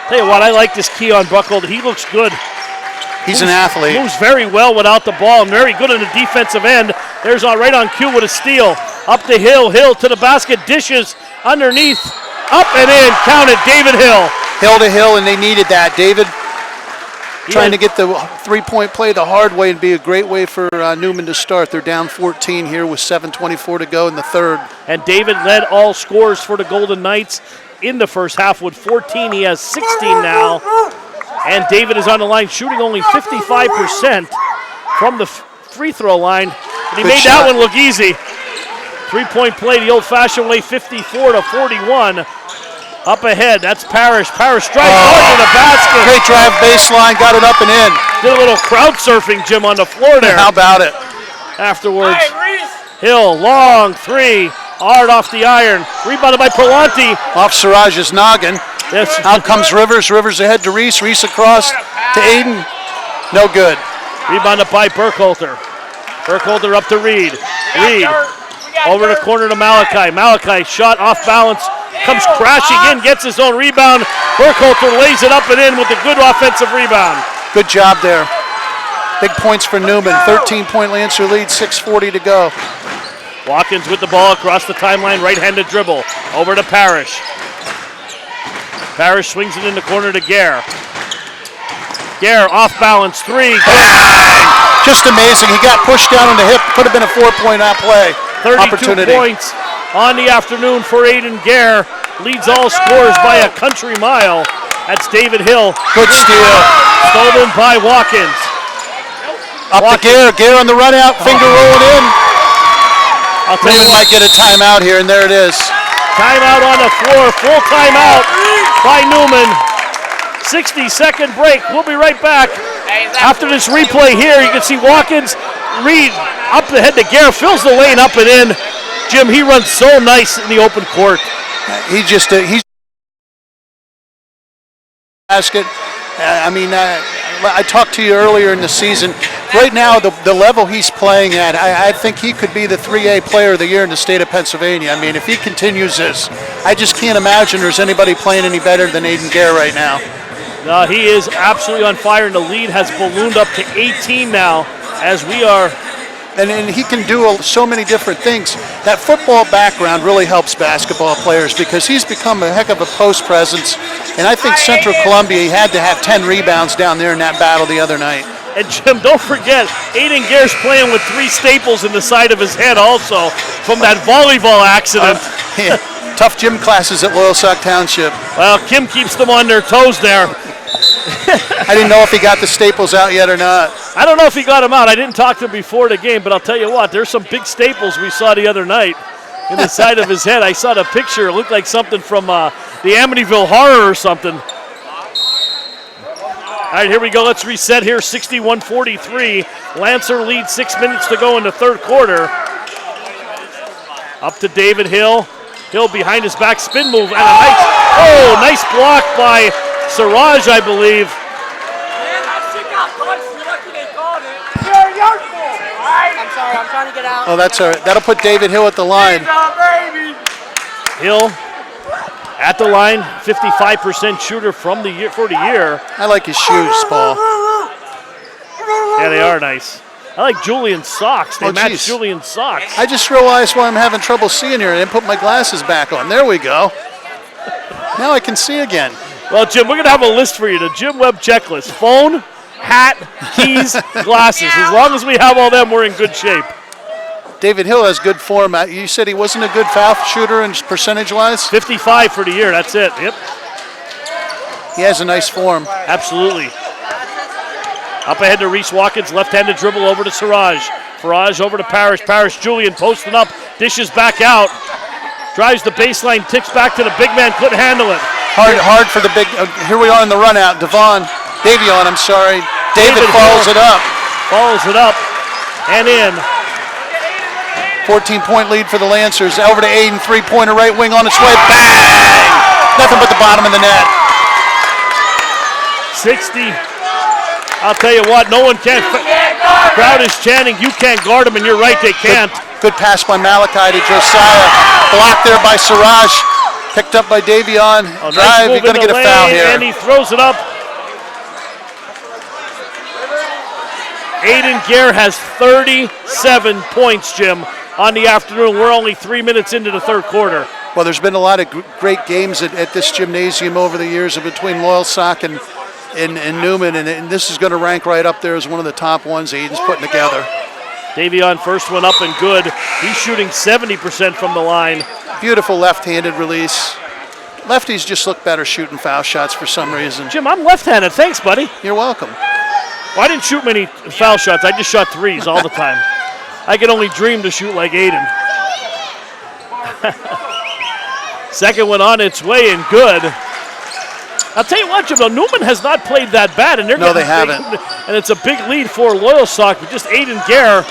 Tell you what, I like this Keon Burkholder. He looks good. He's an athlete. Moves very well without the ball and very good on the defensive end. There's right on cue with a steal. Up to Hill. Hill to the basket. Dishes underneath. Up and in. Counted. David Hill. Hill to Hill, and they needed that. David trying to get the three-point play the hard way and be a great way for Neumann to start. They're down 14 here with 7:24 to go in the third. And David led all scorers for the Golden Knights in the first half with 14. He has 16 now. And David is on the line shooting only 55% from the free throw line. And he made that one look easy. Three-point play the old-fashioned way, 54-41. Up ahead, that's Parrish. Parrish strikes hard to the basket. Great drive baseline, got it up and in. Did a little crowd surfing, Jim, on the floor there. How about it? Afterwards, Hill, long three, hard off the iron. Rebounded by Palante. Off Siraj's noggin. Yes. Out comes Rivers. Rivers ahead to Reese. Reese across to Aiden. No good. Rebounded by Burkholder. Burkholder up to Reed. Reed Over the corner to Malachi. Malachi shot off balance, comes crashing in, gets his own rebound. Burkhalter lays it up and in with a good offensive rebound. Good job there. Big points for Neumann. 13-point Lancer lead, 6:40 to go. Watkins with the ball across the timeline, right-handed dribble. Over to Parrish. Parrish swings it in the corner to Gare. Gare off balance, three. Just amazing. He got pushed down on the hip. Could have been a 4-point play. 32 opportunity. Points on the afternoon for Aiden Gare. Leads all scorers by a country mile. That's David Hill. Good steal. Stolen by Watkins. Up to Gare. Gare on the run out. Finger rolling in. Neumann might get a timeout here, and there it is. Timeout on the floor. Full timeout by Neumann. 60-second break. We'll be right back. After this replay here, you can see Watkins read up the head to Gare, fills the lane up and in. Jim, he runs so nice in the open court. He's basket. I talked to you earlier in the season. Right now, the level he's playing at, I think he could be the 3A player of the year in the state of Pennsylvania. I mean, if he continues this, I just can't imagine there's anybody playing any better than Aiden Gare right now. He is absolutely on fire, and the lead has ballooned up to 18 now as we are. And he can do so many different things. That football background really helps basketball players because he's become a heck of a post presence. And I think Central Columbia had to have 10 rebounds down there in that battle the other night. And Jim, don't forget, Aiden Gare's playing with 3 staples in the side of his head also from that volleyball accident. Tough gym classes at Loyalsock Township. Well, Kim keeps them on their toes there. I didn't know if he got the staples out yet or not. I don't know if he got them out. I didn't talk to him before the game, but I'll tell you what, there's some big staples we saw the other night in the side of his head. I saw the picture. It looked like something from the Amityville Horror or something. All right, here we go. Let's reset here. 61-43. Lancer leads 6 minutes to go in the third quarter. Up to David Hill. Hill behind his back spin move. And a nice block by Siraj, I believe. I'm sorry, I'm trying to get out. Oh, that's all right. That'll put David Hill at the line. Hill at the line, 55% shooter from the year for the year. I like his shoes, Paul. Yeah, they are nice. I like Julian's socks. They match geez. Julian's socks. I just realized why I'm having trouble seeing here. I didn't put my glasses back on. There we go. Now I can see again. Well, Jim, we're going to have a list for you, the Jim Webb checklist. Phone, hat, keys, glasses. As long as we have all them, we're in good shape. David Hill has good form. You said he wasn't a good foul shooter in percentage-wise? 55 for the year, that's it. Yep. He has a nice form. Absolutely. Up ahead to Reese Watkins, left-handed dribble over to Siraj. Faraj over to Parrish. Parrish, Julian posting up, dishes back out. Drives the baseline, ticks back to the big man, couldn't handle it. Hard for the big, here we are in the run out. Davion, I'm sorry. David follows it up. Follows it up and in. 14-point lead for the Lancers. Over to Aiden, three-pointer right wing on its way. Bang! Nothing but the bottom of the net. 60. I'll tell you what, no one can. Crowd is chanting, you can't guard them, and you're right, they can't. Good pass by Malachi to Josiah. Blocked there by Siraj. Picked up by Davion. Drive, you're going to get a foul here. And he throws it up. Aiden Gare has 37 points, Jim, on the afternoon. We're only 3 minutes into the third quarter. Well, there's been a lot of great games at this gymnasium over the years between Loyalsock and Neumann, and this is going to rank right up there as one of the top ones Aiden's putting together. Davion first one up and good. He's shooting 70% from the line. Beautiful left-handed release. Lefties just look better shooting foul shots for some reason. Jim, I'm left-handed. Thanks, buddy. You're welcome. Well, I didn't shoot many foul shots. I just shot threes all the time. I can only dream to shoot like Aiden. Second one on its way and good. I'll tell you what, Jim, Neumann has not played that bad. And they haven't. And it's a big lead for Loyalsock, but just Aiden Gare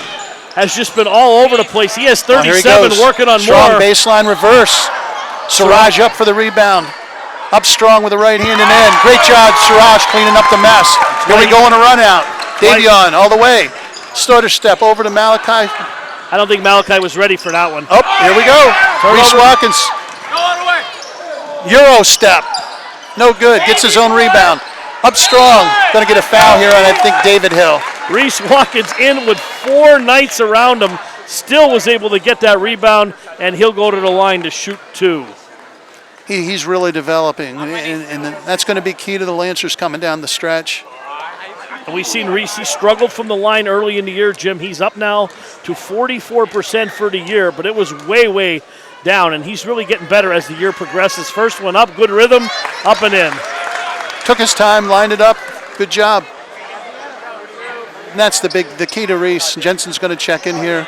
has just been all over the place. He has 37 working on strong more. Baseline reverse. Siraj up for the rebound. Up strong with the right hand and in. Great job, Siraj, cleaning up the mess. Here we go on a run out. Davion all the way. Starter step over to Malachi. I don't think Malachi was ready for that one. Oh, here we go. Reese Watkins. Euro step. No good. Gets his own rebound. Up strong. Going to get a foul here on, I think, David Hill. Reese Watkins in with 4 Knights around him. Still was able to get that rebound, and he'll go to the line to shoot 2. He's really developing, and that's going to be key to the Lancers coming down the stretch. And we've seen Reese, he struggled from the line early in the year, Jim. He's up now to 44% for the year, but it was way, way down, and he's really getting better as the year progresses. First one up, good rhythm, up and in. Took his time, lined it up, good job. And that's the key to Reese. Jensen's going to check in here.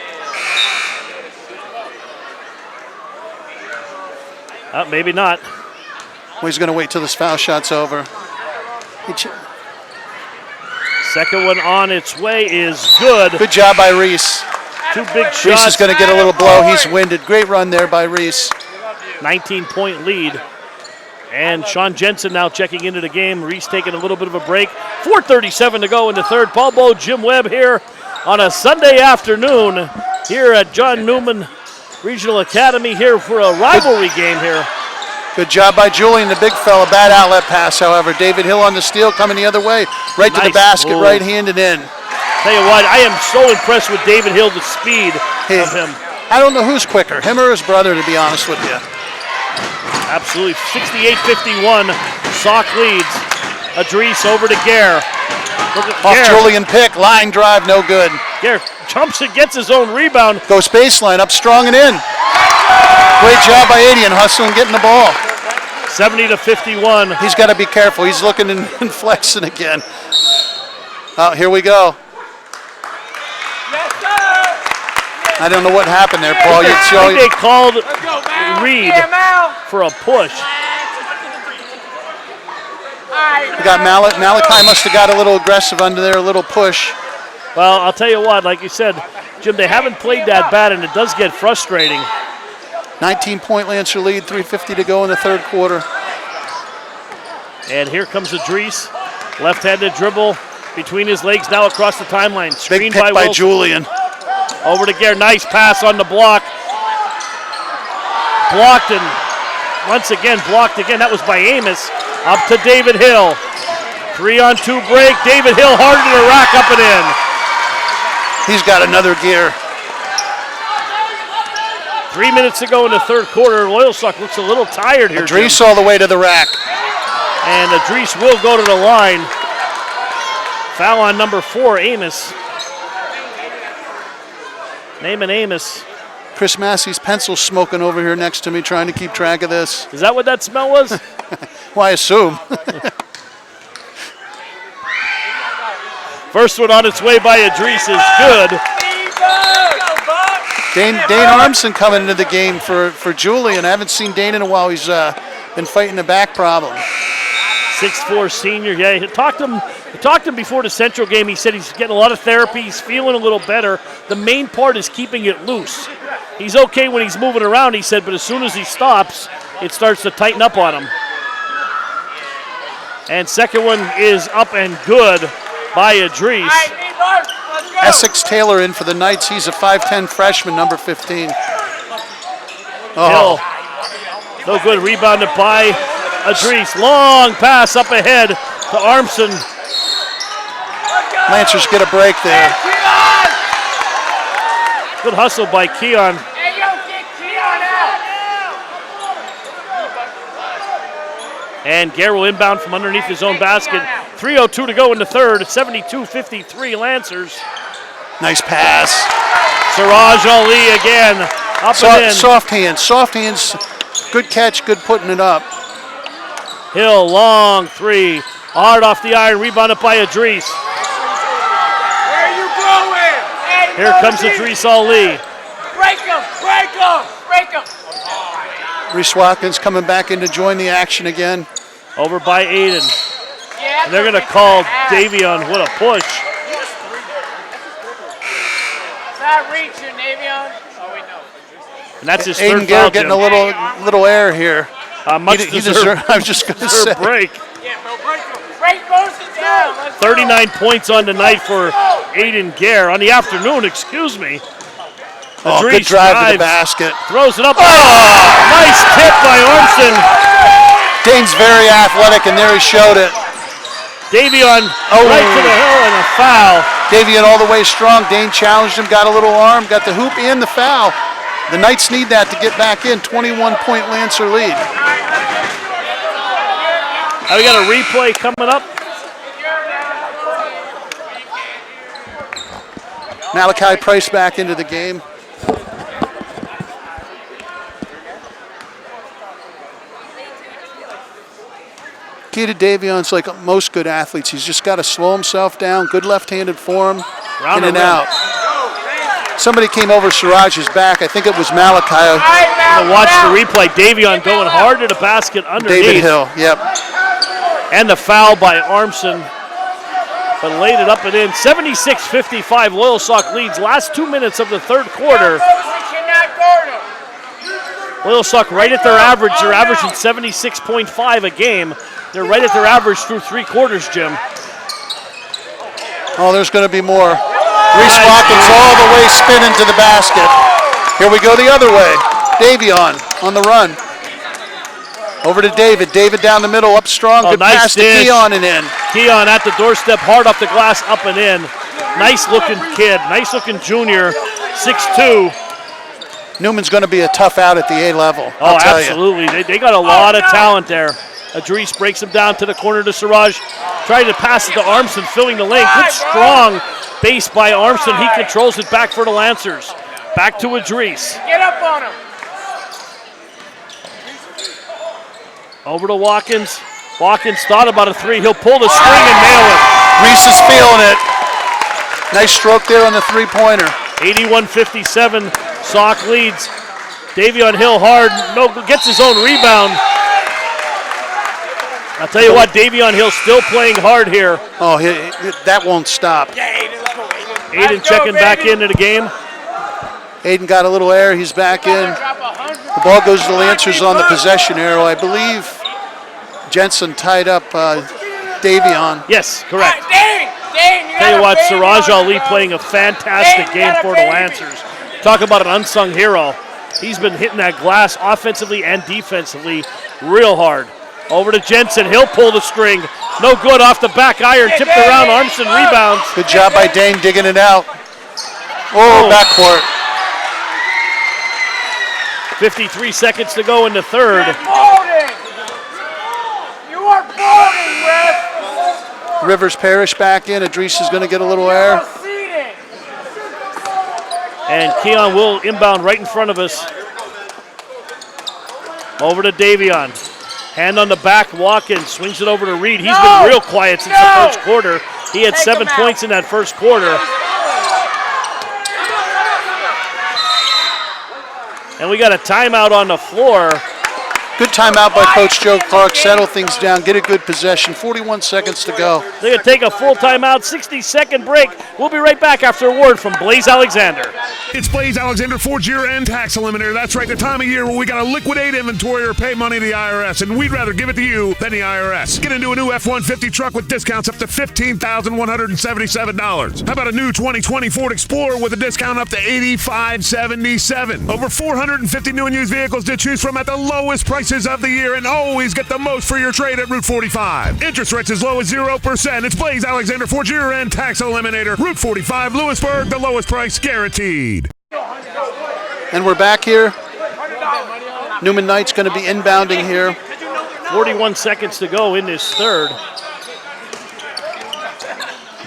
Maybe not. Well, he's going to wait till this foul shot's over. Second one on its way is good. Good job by Reese. 2 big shots. Reese is going to get a little blow. He's winded. Great run there by Reese. 19-point lead. And Sean Jensen now checking into the game. Reese taking a little bit of a break. 4:37 to go in the third. Paul Bowe, Jim Webb here on a Sunday afternoon here at John Neumann Regional Academy here for a rivalry game here. Good job by Julian, the big fella. Bad outlet pass, however. David Hill on the steal coming the other way. Right to the basket, right-handed in. Tell you what, I am so impressed with David Hill, the speed of him. I don't know who's quicker, him or his brother, to be honest with you. Absolutely. 68-51. Sock leads. Adrice over to Gare. Off Julian pick, line drive, no good. Gare jumps and gets his own rebound. Goes baseline, up strong and in. Great job by Adian, hustling, getting the ball. 70-51. He's got to be careful. He's looking and flexing again. Here we go. I don't know what happened there, Paul. I think they called Reed for a push. We got Malachi must have got a little aggressive under there, a little push. Well, I'll tell you what, like you said, Jim, they haven't played that bad, and it does get frustrating. 19-point Lancer lead, 3:50 to go in the third quarter. And here comes Adrice. Left-handed dribble between his legs, now across the timeline. Big pick by Julian. Over to Gare, nice pass on the block. Blocked and once again blocked again. That was by Amos. Up to David Hill. 3-on-2 break. David Hill hard to the rack, up and in. He's got another gear. 3 minutes to go in the third quarter. Loyalsock looks a little tired here. Adrice all the way to the rack. And Adrice will go to the line. Foul on number 4, Amos. Naaman Amos. Chris Massey's pencil smoking over here next to me, trying to keep track of this. Is that what that smell was? Well, I assume. First one on its way by Adrice is good. Dane Armson coming into the game for Julian. I haven't seen Dane in a while. He's been fighting a back problem. 6'4" senior. Yeah, I talked to him before the Central game. He said he's getting a lot of therapy. He's feeling a little better. The main part is keeping it loose. He's okay when he's moving around, he said, but as soon as he stops, it starts to tighten up on him. And second one is up and good by Adrice. Essex Taylor in for the Knights. He's a 5'10 freshman, number 15. Hill. No good. Rebounded by Adrice. Long pass up ahead to Armson. Lancers get a break there. Good hustle by Keon. And Gare will inbound from underneath his own basket. 3:02 to go in the third. 72-53 Lancers. Nice pass. Siraj Ali again. Up and in. Soft hands. Good catch, good putting it up. Hill, long three. Hard off the iron, rebounded by Adrice. Where are you going? Here comes Adrice Ali. Break him. Reese Watkins coming back in to join the action again. Over by Aiden. And they're going to call Davion. What a push. Not reaching, Davion. Oh, wait, no. And that's his Aiden third Gare foul, getting Jim. a little air here. He deserved, I was just going to say. break. Break both of them. 39 points on the night for Aiden Gare. On the afternoon, excuse me. Good drive to the basket. Throws it up. Nice tip by Armstrong. Dane's very athletic, and there he showed it. Davion right to the hill and a foul. Davion all the way strong. Dane challenged him, got a little arm, got the hoop and the foul. The Knights need that to get back in. 21-point Lancer lead. Now we got a replay coming up. Malachi Price back into the game. Key to Davion's like most good athletes. He's just got to slow himself down. Good left-handed form, in and out. Somebody came over Siraj's back. I think it was Malachi. I'm gonna watch the replay. Davion going hard to the basket underneath. David Hill, yep. And the foul by Armstrong, but laid it up and in. 76-55, Loyalsock leads. Last 2 minutes of the third quarter. Loyalsock right at their average. They're averaging 76.5 a game. They're right at their average through 3 quarters, Jim. Oh, there's going to be more. Reese Watkins all the way spinning to the basket. Here we go the other way. Davion on the run. Over to David. David down the middle, up strong. Good nice pass to dish. Keon and in. Keon at the doorstep, hard off the glass, up and in. Nice looking kid, nice looking junior, 6'2". Newman's going to be a tough out at the A level. Oh, absolutely. They got a lot of talent there. Adrice breaks him down to the corner to Siraj. Tried to pass it to Armstrong, filling the lane. Good strong base by Armstrong. He controls it back for the Lancers. Back to Adrice. Get up on him. Over to Watkins. Watkins thought about a 3. He'll pull the string and nail it. Reese is feeling it. Nice stroke there on the 3-pointer. 81-57. Sock leads. Davion Hill hard. No, gets his own rebound. I'll tell you what, Davion Hill still playing hard here. Oh, that won't stop. Aiden checking back into the game. Aiden got a little air. He's back in. The ball goes to the Lancers on the possession arrow. I believe Jensen tied up Davion. Yes, correct. Tell you what, Siraj Ali playing a fantastic game for the Lancers. Talk about an unsung hero. He's been hitting that glass offensively and defensively real hard. Over to Jensen. He'll pull the string. No good off the back iron. Tipped around. Armstrong rebounds. Good job by Dane digging it out. Oh, backcourt. 53 seconds to go in the third. You are boarding, Webb. Rivers Parrish back in. Adrice is going to get a little air. And Keon will inbound right in front of us. Over to Davion. Hand on the back, Watkins swings it over to Reed. He's been real quiet since the first quarter. He had 7 points in that first quarter. And we got a timeout on the floor. Good timeout by Coach Joe Clark. Settle things down, get a good possession. 41 seconds to go. They're going to take a full timeout, 60-second break. We'll be right back after a word from Blaze Alexander. It's Blaze Alexander, Ford's year-end tax eliminator. That's right, the time of year where we got to liquidate inventory or pay money to the IRS, and we'd rather give it to you than the IRS. Get into a new F-150 truck with discounts up to $15,177. How about a new 2020 Ford Explorer with a discount up to $8,577? Over 450 new and used vehicles to choose from at the lowest prices of the year, and always get the most for your trade at Route 45. Interest rates as low as 0%. It's Blaze Alexander, Ford's year-end tax eliminator. Route 45, Lewisburg, the lowest price guaranteed. And we're back here. Neumann Knights going to be inbounding here. 41 seconds to go in this third.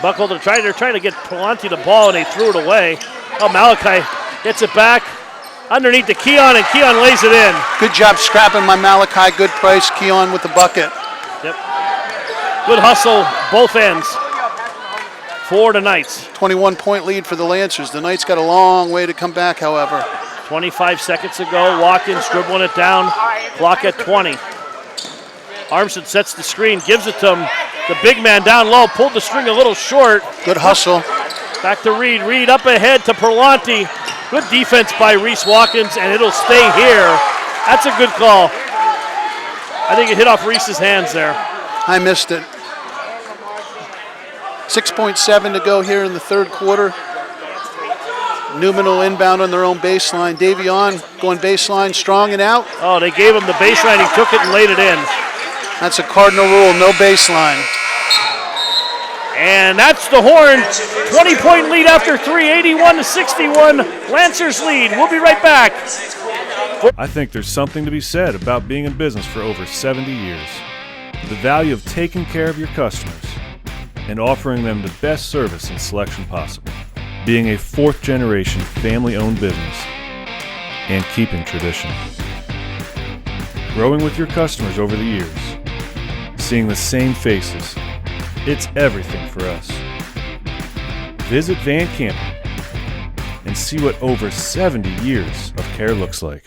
Buckle, they're trying to get Palante the ball, and they threw it away. Oh, Malachi gets it back. Underneath to Keon, and Keon lays it in. Good job scrapping by Malachi. Good price. Keon with the bucket. Yep. Good hustle, both ends. For the Knights. 21-point lead for the Lancers. The Knights got a long way to come back, however. 25 seconds to go. Watkins dribbling it down. Clock at 20. Armstrong sets the screen, gives it to him. The big man down low, pulled the string a little short. Good hustle. Back to Reed. Reed up ahead to Perlanti. Good defense by Reese Watkins, and it'll stay here. That's a good call. I think it hit off Reese's hands there. I missed it. 6.7 to go here in the third quarter. Neumann will inbound on their own baseline. Davion going baseline, strong and out. Oh, they gave him the baseline. He took it and laid it in. That's a cardinal rule, no baseline. And that's the horn. 20-point lead after 3, 81-61. Lancers lead. We'll be right back. I think there's something to be said about being in business for over 70 years. The value of taking care of your customers and offering them the best service and selection possible. Being a fourth-generation family-owned business and keeping tradition. Growing with your customers over the years. Seeing the same faces. It's everything for us. Visit Van Campen and see what over 70 years of care looks like.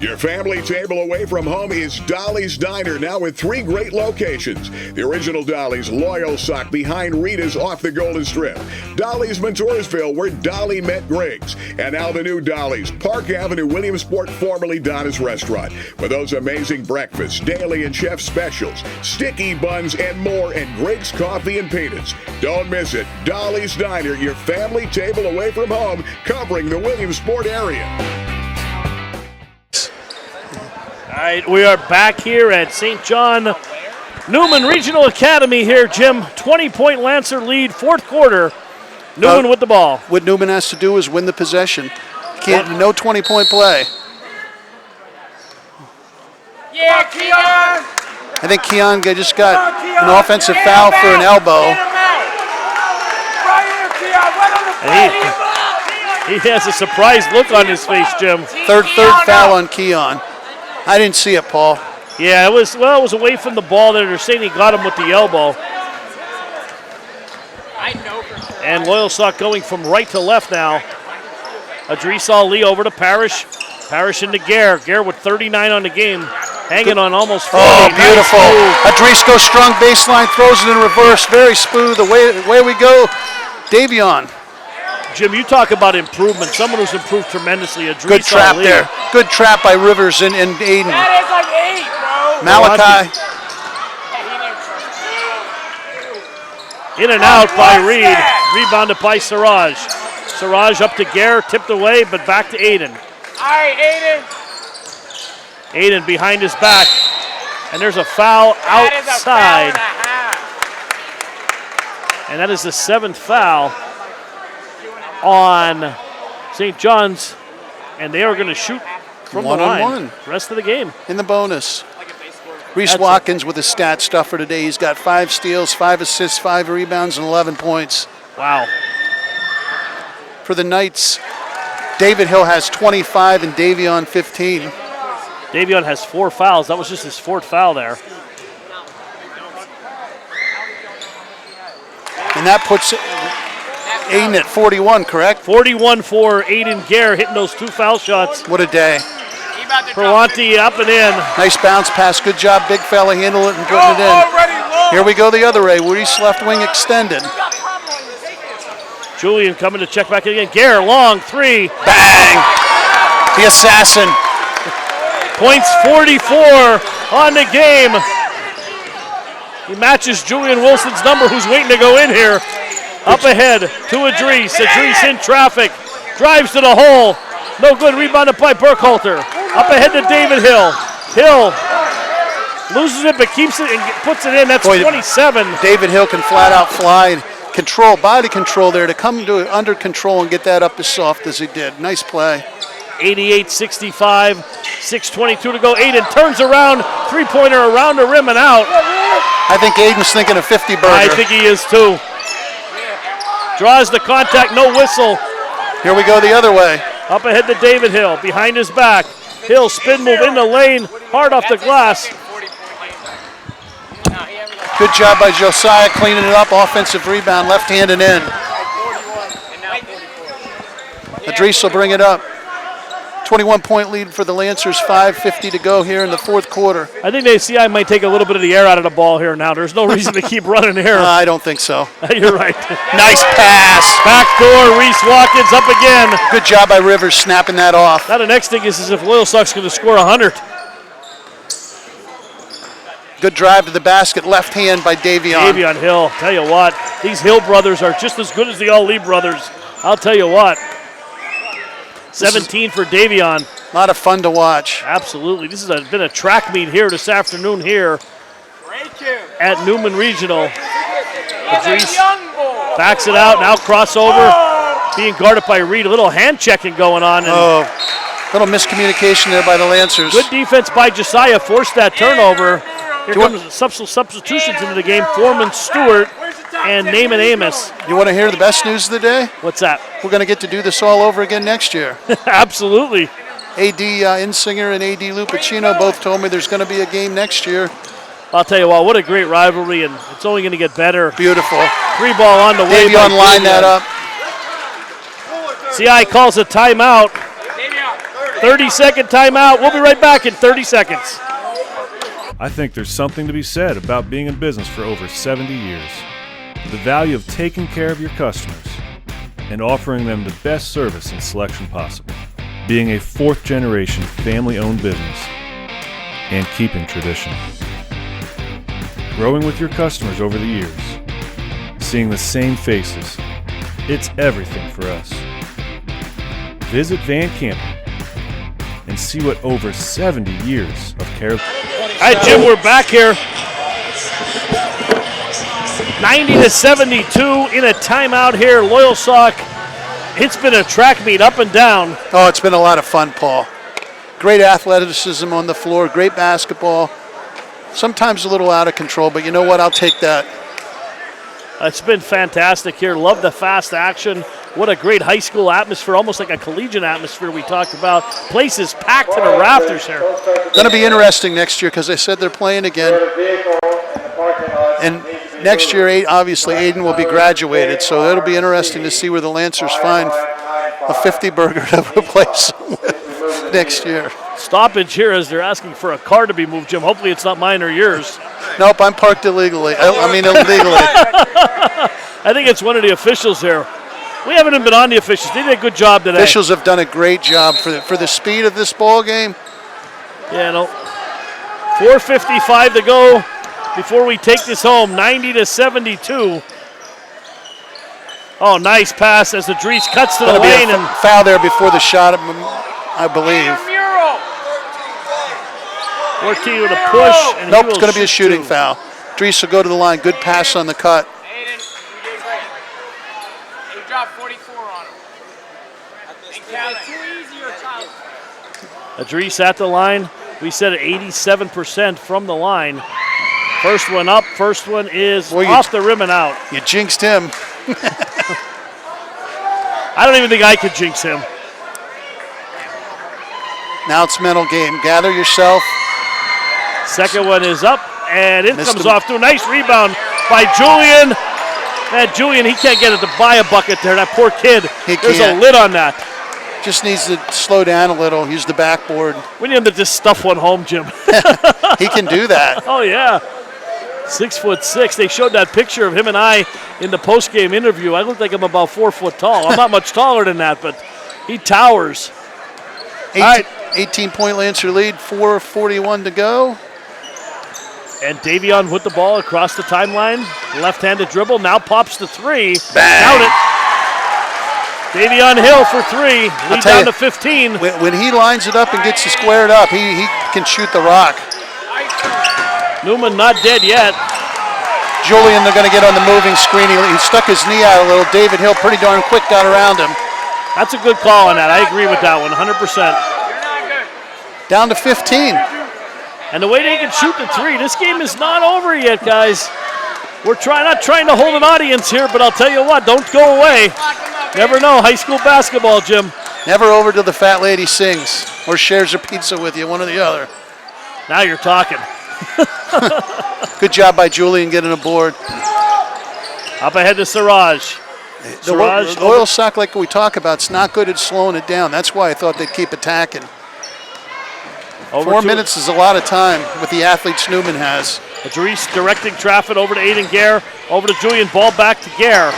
Your family table away from home is Dolly's Diner, now with 3 great locations. The original Dolly's, Loyalsock, behind Rita's off the Golden Strip. Dolly's, Montoursville, where Dolly met Griggs. And now the new Dolly's, Park Avenue, Williamsport, formerly Donna's Restaurant. With those amazing breakfasts, daily and chef specials, sticky buns, and more, and Griggs Coffee and Peanuts. Don't miss it. Dolly's Diner, your family table away from home, covering the Williamsport area. All right, we are back here at St. John Neumann Regional Academy here, Jim. 20-point Lancer lead, fourth quarter. Neumann with the ball. What Neumann has to do is win the possession. No 20-point play. Yeah, Keon! I think Keon just got an offensive foul for an elbow. He has a surprised look on his face, Jim. Third foul on Keon. I didn't see it, Paul. Yeah, it was away from the ball there. They're saying he got him with the elbow. And Loyalsock going from right to left now. Adris Ali over to Parrish. Parrish into Gare. Gare with 39 on the game. Hanging on almost 40. Oh, beautiful. Adris goes strong baseline, throws it in reverse. Very smooth. Away we go. Davion. Jim, you talk about improvement. Someone who's improved tremendously. Good trap there. Good trap by Rivers and Aiden. That is like 8, bro. Malachi. In and out by Reed. Rebounded by Siraj. Siraj up to Gare, tipped away, but back to Aiden. All right, Aiden. Aiden behind his back. And there's a foul outside. And that is the 7th foul on St. John's, and they are going to shoot from the line. 1-on-1. Rest of the game. In the bonus. Reese Watkins with a stat stuffer today. He's got 5 steals, 5 assists, 5 rebounds, and 11 points. Wow. For the Knights, David Hill has 25 and Davion 15. Davion has 4 fouls. That was just his 4th foul there. And that puts Aiden at 41, correct? 41 for Aiden Gare, hitting those 2 foul shots. What a day. Perlanti up and in. Nice bounce pass. Good job, big fella, handle it and putting it in. Here we go the other way. Reese left wing extended. Julian coming to check back in again. Gare, long 3. Bang! The assassin. Points 44 on the game. He matches Julian Wilson's number, who's waiting to go in here. Up ahead to Adris. Adris in traffic. Drives to the hole. No good. Rebounded by Burkhalter. Up ahead to David Hill. Hill loses it but keeps it and puts it in. That's 27. David Hill can flat out fly. Control, body control there to come to it under control and get that up as soft as he did. Nice play. 88-65. 6:22 to go. Aiden turns around. 3-pointer around the rim and out. I think Aiden's thinking a 50-burger. I think he is too. Draws the contact, no whistle. Here we go the other way. Up ahead to David Hill, behind his back. Hill spin move in the lane, hard off the glass. Good job by Josiah cleaning it up. Offensive rebound, left-handed in. Adris will bring it up. 21-point lead for the Lancers, 5:50 to go here in the 4th quarter. I think the ACI might take a little bit of the air out of the ball here now. There's no reason to keep running here. I don't think so. You're right. Nice pass. Backdoor, Reese Watkins up again. Good job by Rivers snapping that off. Now the next thing is if Loyalsock's going to score 100. Good drive to the basket, left hand by Davion. Davion Hill, tell you what, these Hill brothers are just as good as the All-Lee brothers. I'll tell you what. 17 for Davion. A lot of fun to watch. Absolutely. This has been a track meet here this afternoon here at Neumann Regional. Idris backs it out, now crossover, being guarded by Reed. A little hand checking going on. And little miscommunication there by the Lancers. Good defense by Josiah, forced that turnover. Here comes substitutions into the game. Foreman Stewart and Naaman Amos. You want to hear the best news of the day? What's that? We're going to get to do this all over again next year. Absolutely. AD Insinger and AD Lupacino both told me there's going to be a game next year. I'll tell you what a great rivalry, and it's only going to get better. Beautiful. 3-ball on the way. Davion line that up. CI calls a timeout. 30-second timeout. We'll be right back in 30 seconds. I think there's something to be said about being in business for over 70 years. The value of taking care of your customers and offering them the best service and selection possible. Being a fourth-generation family-owned business and keeping tradition. Growing with your customers over the years. Seeing the same faces. It's everything for us. Visit Van Campen and see what over 70 years of care. All right, Jim, we're back here. 90-72 in a timeout here. Loyalsock. It's been a track meet up and down. Oh, it's been a lot of fun, Paul. Great athleticism on the floor, great basketball. Sometimes a little out of control, but you know what? I'll take that. It's been fantastic here. Love the fast action. What a great high school atmosphere, almost like a collegiate atmosphere we talked about. Place is packed to the rafters here. Going to be interesting next year because they said they're playing again. And next year, obviously, Aiden will be graduated, so it'll be interesting to see where the Lancers find a 50-burger to replace him with next year. Stoppage here as they're asking for a car to be moved, Jim. Hopefully it's not mine or yours. Nope, I'm parked illegally. Illegally. I think it's one of the officials here. We haven't even been on the officials. They did a good job today. Officials have done a great job for the speed of this ball game. Yeah, no. 4:55 to go before we take this home. 90-72. Oh, nice pass as Idris cuts to the lane and foul there before the shot, I believe. 14 with a push. And nope, it's going to be a shooting foul. Idris will go to the line. Good pass on the cut. Idris at the line. We said 87% from the line. First one up. First one is off the rim and out. You jinxed him. I don't even think I could jinx him. Now it's mental game. Gather yourself. Second one is up, and it comes off to a nice rebound by Julian. Man, Julian, he can't get it to buy a bucket there. That poor kid. There's a lid on that. Just needs to slow down a little, use the backboard. We need him to just stuff one home, Jim. He can do that. Oh, yeah. 6'6". They showed that picture of him and I in the postgame interview. I look like I'm about 4 foot tall. I'm not much taller than that, but he towers. 18-point Lancer lead, 4:41 to go. And Davion with the ball across the timeline. Left-handed dribble, now pops the three. Bang. Count it. Davion Hill for three, lead down to 15. When he lines it up and gets it squared up, he can shoot the rock. Neumann not dead yet. Julian, they're going to get on the moving screen. He stuck his knee out a little. David Hill, pretty darn quick, got around him. That's a good call on that. I agree with that one, 100%. Down to 15. And the way they can shoot the three, this game is not over yet, guys. We're not trying to hold an audience here, but I'll tell you what, don't go away. Never know, high school basketball, Jim. Never over till the fat lady sings or shares her pizza with you, one or the other. Now you're talking. Good job by Julian getting aboard. Up ahead to Siraj. The Loyalsock, like we talk about, it's not good at slowing it down. That's why I thought they'd keep attacking. 4 minutes is a lot of time with the athletes Neumann has. Idris directing traffic over to Aiden Gare. Over to Julian, ball back to Gare.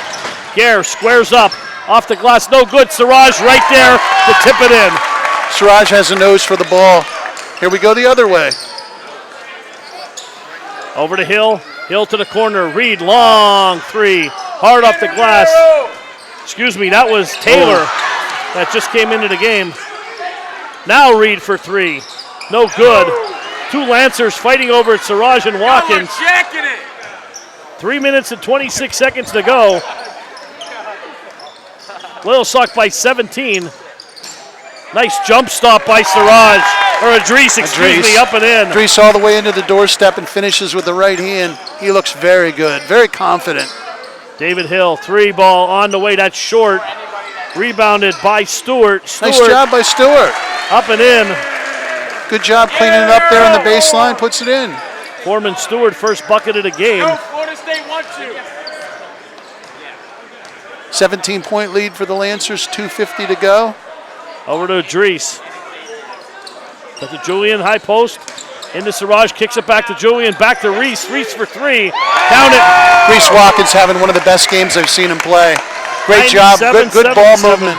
Gare squares up, off the glass, no good. Siraj right there to tip it in. Siraj has a nose for the ball. Here we go the other way. Over to Hill. Hill to the corner. Reed, long three. Hard off the glass. Excuse me, that was Taylor. that just came into the game. Now Reed for three. No good. Two Lancers fighting over it, Siraj and Watkins. 3 minutes and 26 seconds to go. Loyalsock by 17. Nice jump stop by Siraj, or Idris, excuse me, up and in. Idris all the way into the doorstep and finishes with the right hand. He looks very good, very confident. David Hill, three ball on the way. That's short. Rebounded by Stewart. Nice job by Stewart. Up and in. Good job cleaning it up there on the baseline, puts it in. Foreman Stewart, first bucket of the game. Florida State wants you. 17-point lead for the Lancers, 2:50 to go. Over to Idris. Got to Julian, high post. Into Siraj, kicks it back to Julian, back to Reese. Reese for three. Count it. Reese Watkins having one of the best games I've seen him play. Great job, good ball movement.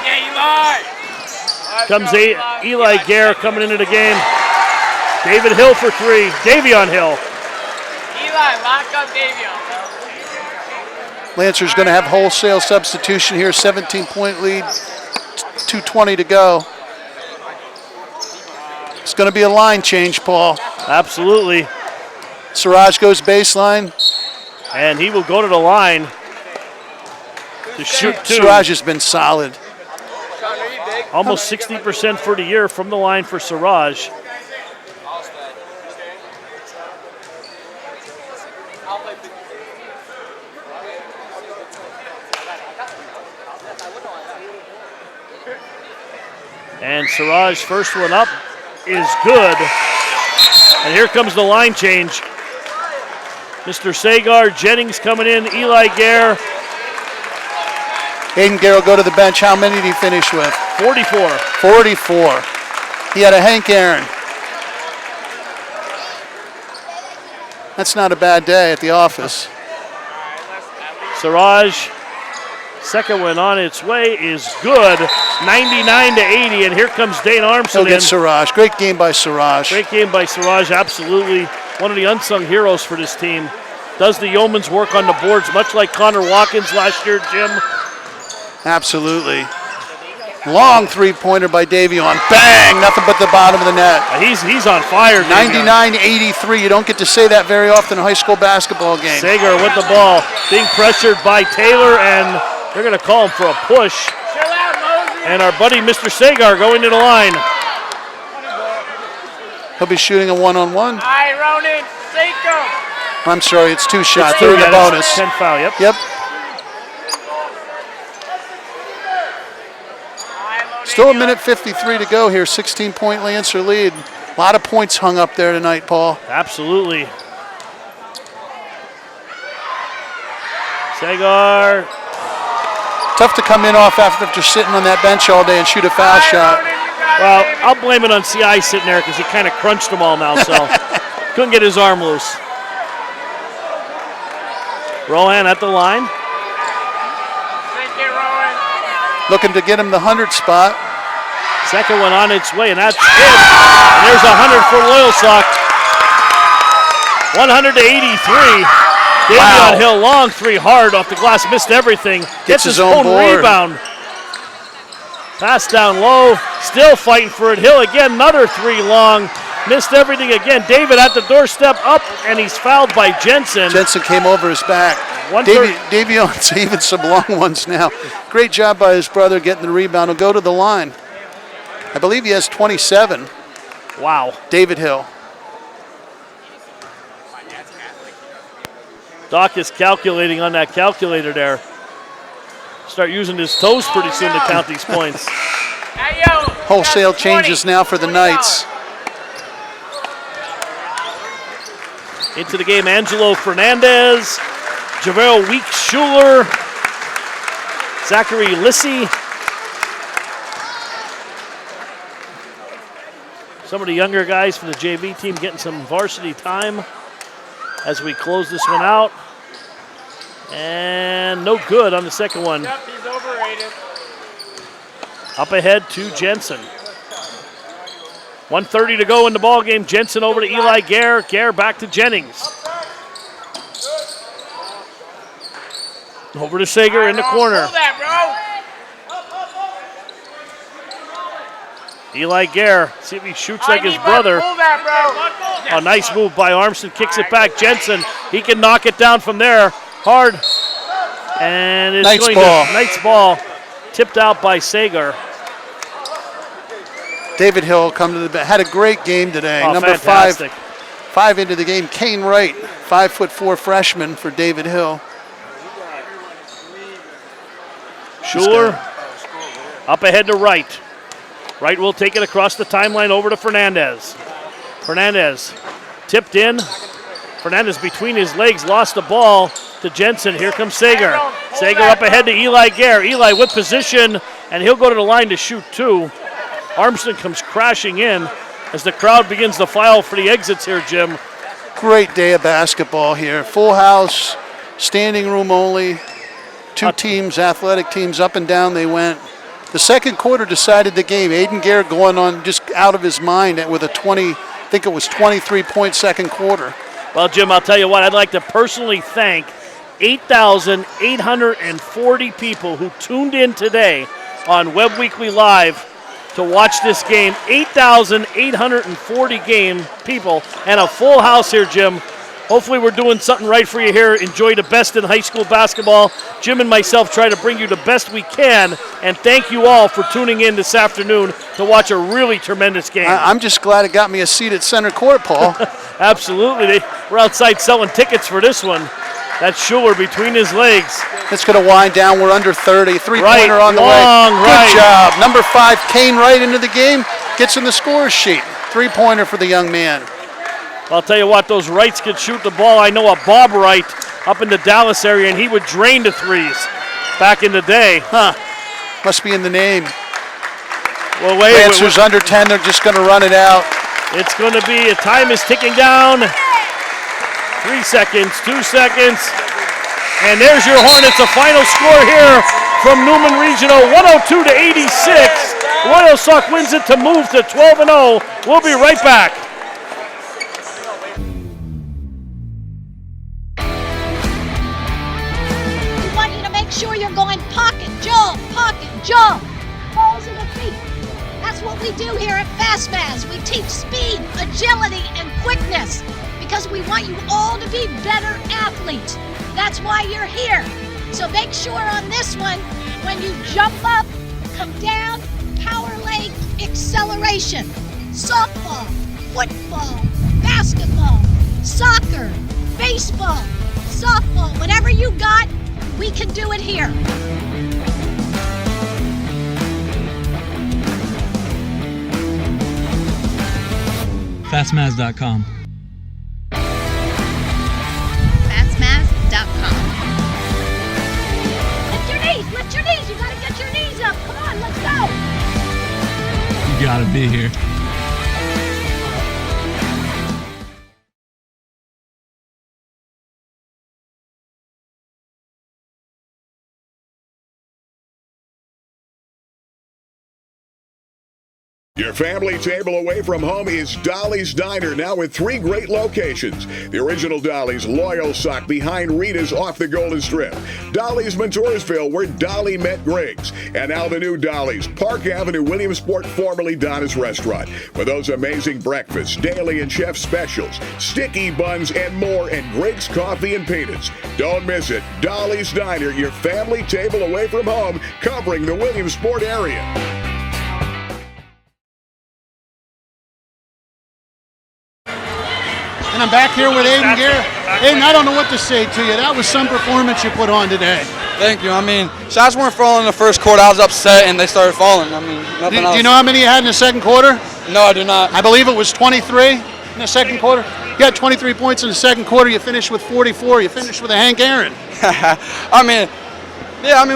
Comes Eli Gare coming into the game. David Hill for three. Davion Hill. Eli, lock up Davion. Lancers going to have wholesale substitution here, 17-point lead, 2:20 to go. It's going to be a line change, Paul. Absolutely. Siraj goes baseline. And he will go to the line to shoot two. Siraj has been solid. Almost 60% for the year from the line for Siraj. And Siraj, first one up, is good. And here comes the line change. Mr. Sagar, Jennings coming in, Eli Gare. Aiden Gare will go to the bench. How many did he finish with? 44. 44. He had a Hank Aaron. That's not a bad day at the office. Siraj, second one on its way is good. 99-80, and here comes Dane Armstrong. He'll get Siraj. Great game by Siraj. Great game by Siraj, absolutely. One of the unsung heroes for this team. Does the yeoman's work on the boards, much like Connor Watkins last year, Jim. Absolutely. Long three-pointer by Davion. Bang! Nothing but the bottom of the net. He's on fire. 99-83. You don't get to say that very often in a high school basketball game. Sagar with the ball, being pressured by Taylor, and they're going to call him for a push. And our buddy, Mr. Sagar, going to the line. He'll be shooting a one-on-one. All right, Ronan, Seiko. I'm sorry, it's two shots. They're in the bonus. 10 foul, yep. Yep. Still a minute 53 to go here. 16-point Lancer lead. A lot of points hung up there tonight, Paul. Absolutely. Sagar. Tough to come in off after sitting on that bench all day and shoot a foul shot. Well, I'll blame it on CI sitting there because he kind of crunched them all now, so couldn't get his arm loose. Rohan at the line. Looking to get him the 100 spot. Second one on its way, and that's it. And there's 100 for Loyalsock. 100-83. Davion Hill, long three, hard off the glass, missed everything. Gets his own rebound. Pass down low, still fighting for it. Hill again, another three long. Missed everything again. David at the doorstep up, and he's fouled by Jensen. Jensen came over his back. Davion's even some long ones now. Great job by his brother getting the rebound. He'll go to the line. I believe he has 27. Wow. David Hill. Doc is calculating on that calculator there. Start using his toes pretty soon to count these points. Wholesale changes now for the Knights. Into the game, Angelo Fernandez, Javale Weeks-Schuler, Zachary Lissy. Some of the younger guys from the JV team getting some varsity time as we close this one out. And no good on the second one. Yep, he's overrated. Up ahead to Jensen. 1:30 to go in the ball game. Jensen over to Eli Gare. Gare back to Jennings. Over to Sager in the corner. Eli Gare, see if he shoots like his brother. A nice move by Armstead, kicks it back. Jensen, he can knock it down from there. Hard. And it's Knight's ball. Tipped out by Sager. David Hill come to the had a great game today. Oh, Number fantastic. five into the game. Kane Wright, 5'4" freshman for David Hill. Schuler up ahead to Wright. Wright will take it across the timeline over to Fernandez. Fernandez tipped in. Fernandez between his legs lost the ball to Jensen. Here comes Sager. Sager up ahead to Eli Gare. Eli with position, and he'll go to the line to shoot two. Armstead comes crashing in as the crowd begins to file for the exits here, Jim. Great day of basketball here. Full house, standing room only. Two teams, athletic teams, up and down they went. The second quarter decided the game. Aiden Gare going on just out of his mind with a 23-point second quarter. Well, Jim, I'll tell you what, I'd like to personally thank 8,840 people who tuned in today on Webb Weekly Live to watch this game. 8,840 people and a full house here, Jim. Hopefully we're doing something right for you here. Enjoy the best in high school basketball. Jim and myself try to bring you the best we can, and thank you all for tuning in this afternoon to watch a really tremendous game. I'm just glad it got me a seat at center court, Paul. Absolutely. We're outside selling tickets for this one. That's Schuler between his legs. It's going to wind down. We're under 30. Three-pointer on the way. Right. Good job. Number 5, Kane Wright into the game. Gets in the scorer's sheet. Three-pointer for the young man. I'll tell you what, those Wrights could shoot the ball. I know a Bob Wright up in the Dallas area, and he would drain the threes back in the day. Must be in the name. Well, wait. Lancers under 10. They're just going to run it out. It's going to be, time is ticking down. 3 seconds, 2 seconds. And there's your Hornets. A final score here from Neumann Regional, 102-86. Loyalsock wins it to move to 12-0. We'll be right back. Sure you're going pocket, jump, balls in the feet. That's what we do here at FastMaz. We teach speed, agility, and quickness because we want you all to be better athletes. That's why you're here. So make sure on this one, when you jump up, come down, power leg, acceleration. Softball, football, basketball, soccer, baseball, softball, whatever you got, we can do it here. Fastmaz.com. Fastmaz.com. Lift your knees. You gotta get your knees up. Come on, let's go. You gotta be here. Your family table away from home is Dolly's Diner, now with 3 great locations. The original Dolly's, Loyalsock, behind Rita's off the Golden Strip. Dolly's, Montoursville, where Dolly met Griggs. And now the new Dolly's, Park Avenue, Williamsport, formerly Donna's Restaurant. For those amazing breakfasts, daily and chef specials, sticky buns, and more, and Griggs Coffee and Peanuts. Don't miss it. Dolly's Diner, your family table away from home, covering the Williamsport area. And I'm back here with Aiden Gare. Aiden, I don't know what to say to you. That was some performance you put on today. Thank you. I mean, shots weren't falling in the first quarter. I was upset, and they started falling. I mean, nothing else. Do you know how many you had in the second quarter? No, I do not. I believe it was 23 in the second quarter. You had 23 points in the second quarter. You finished with 44. You finished with a Hank Aaron.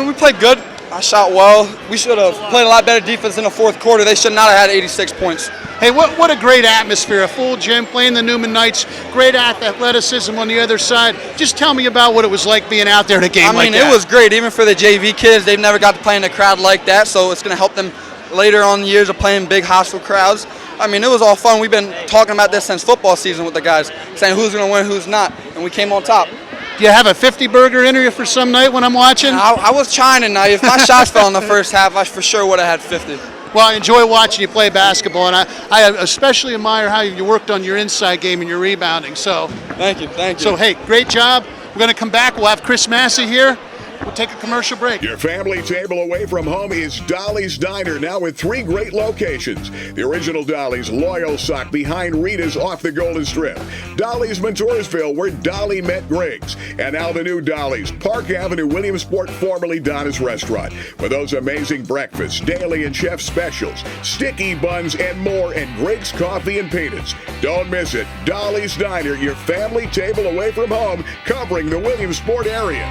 we played good. I shot well. We should have played a lot better defense in the fourth quarter. They should not have had 86 points. Hey, what a great atmosphere. A full gym, playing the Neumann Knights. Great athleticism on the other side. Just tell me about what it was like being out there in a game like that. It was great. Even for the JV kids, they've never got to play in a crowd like that, so it's going to help them later on in the years of playing big hostile crowds. I mean, it was all fun. We've been talking about this since football season with the guys, saying who's going to win, who's not, and we came on top. Do you have a 50-burger in you for some night when I'm watching? I was trying tonight. If my shots fell in the first half, I for sure would have had 50. Well, I enjoy watching you play basketball, and I especially admire how you worked on your inside game and your rebounding. So thank you. So hey, great job. We're going to come back. We'll have Chris Massey here. We'll take a commercial break. Your family table away from home is Dolly's Diner, now with 3 great locations. The original Dolly's, Loyalsock, behind Rita's off the Golden Strip. Dolly's, Montoursville, where Dolly met Griggs. And now the new Dolly's, Park Avenue, Williamsport, formerly Donna's Restaurant. For those amazing breakfasts, daily and chef specials, sticky buns, and more, and Griggs Coffee and Peanuts. Don't miss it. Dolly's Diner, your family table away from home, covering the Williamsport area.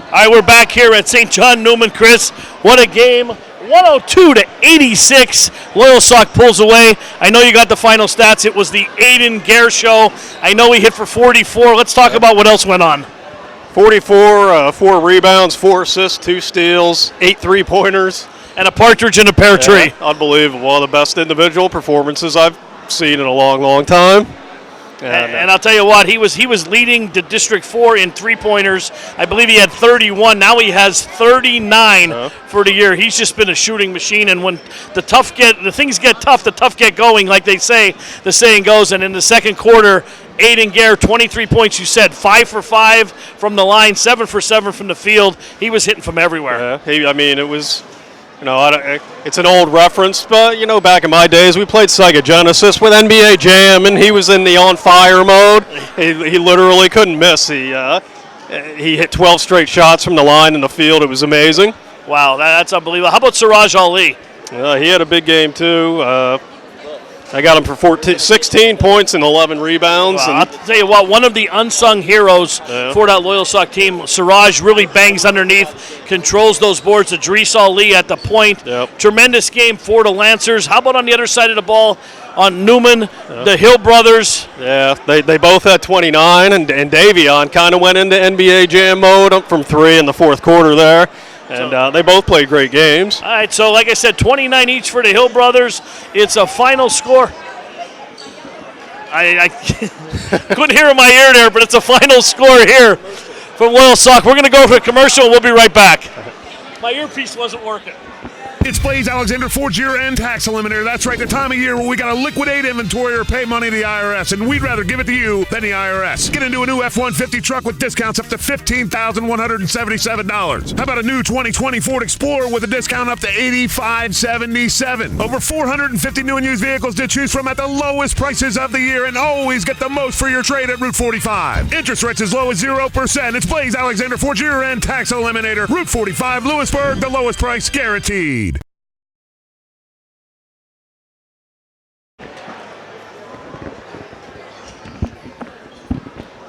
All right, we're back here at St. John Neumann, Chris. What a game. 102-86. Loyalsock pulls away. I know you got the final stats. It was the Aiden Gare show. I know he hit for 44. Let's talk about what else went on. 44, 4 rebounds, 4 assists, 2 steals, 8 3-pointers. And a partridge in a pear tree. Unbelievable. One of the best individual performances I've seen in a long, long time. And I'll tell you what, he was leading the District 4 in 3-pointers. I believe he had 31. Now he has 39 for the year. He's just been a shooting machine. And when the things get tough, the tough get going, like they say, the saying goes. And in the second quarter, Aiden Gare, 23 points, you said, 5 for 5 from the line, 7 for 7 from the field. He was hitting from everywhere. It was... it's an old reference, but, back in my days, we played Sega Genesis with NBA Jam, and he was in the on-fire mode. He literally couldn't miss. He hit 12 straight shots from the line in the field. It was amazing. Wow, that's unbelievable. How about Siraj Ali? He had a big game, too. I got him for 16 points and 11 rebounds. Wow, I'll tell you what, one of the unsung heroes for that Loyalsock team, Siraj really bangs underneath, controls those boards. Idris Ali at the point. Tremendous game for the Lancers. How about on the other side of the ball on Neumann, the Hill brothers? Yeah, they both had 29, and Davion kind of went into NBA Jam mode up from 3 in the fourth quarter there. And they both played great games. All right, so like I said, 29 each for the Hill brothers. It's a final score. I couldn't hear in my ear there, but it's a final score here from Loyalsock. We're going to go for a commercial, and we'll be right back. My earpiece wasn't working. It's Blaze Alexander Ford's year-end tax eliminator. That's right, the time of year where we got to liquidate inventory or pay money to the IRS, and we'd rather give it to you than the IRS. Get into a new F-150 truck with discounts up to $15,177. How about a new 2020 Ford Explorer with a discount up to $8,577? Over 450 new and used vehicles to choose from at the lowest prices of the year, and always get the most for your trade at Route 45. Interest rates as low as 0%. It's Blaze Alexander Ford's year-end tax eliminator. Route 45, Lewisburg, the lowest price guaranteed.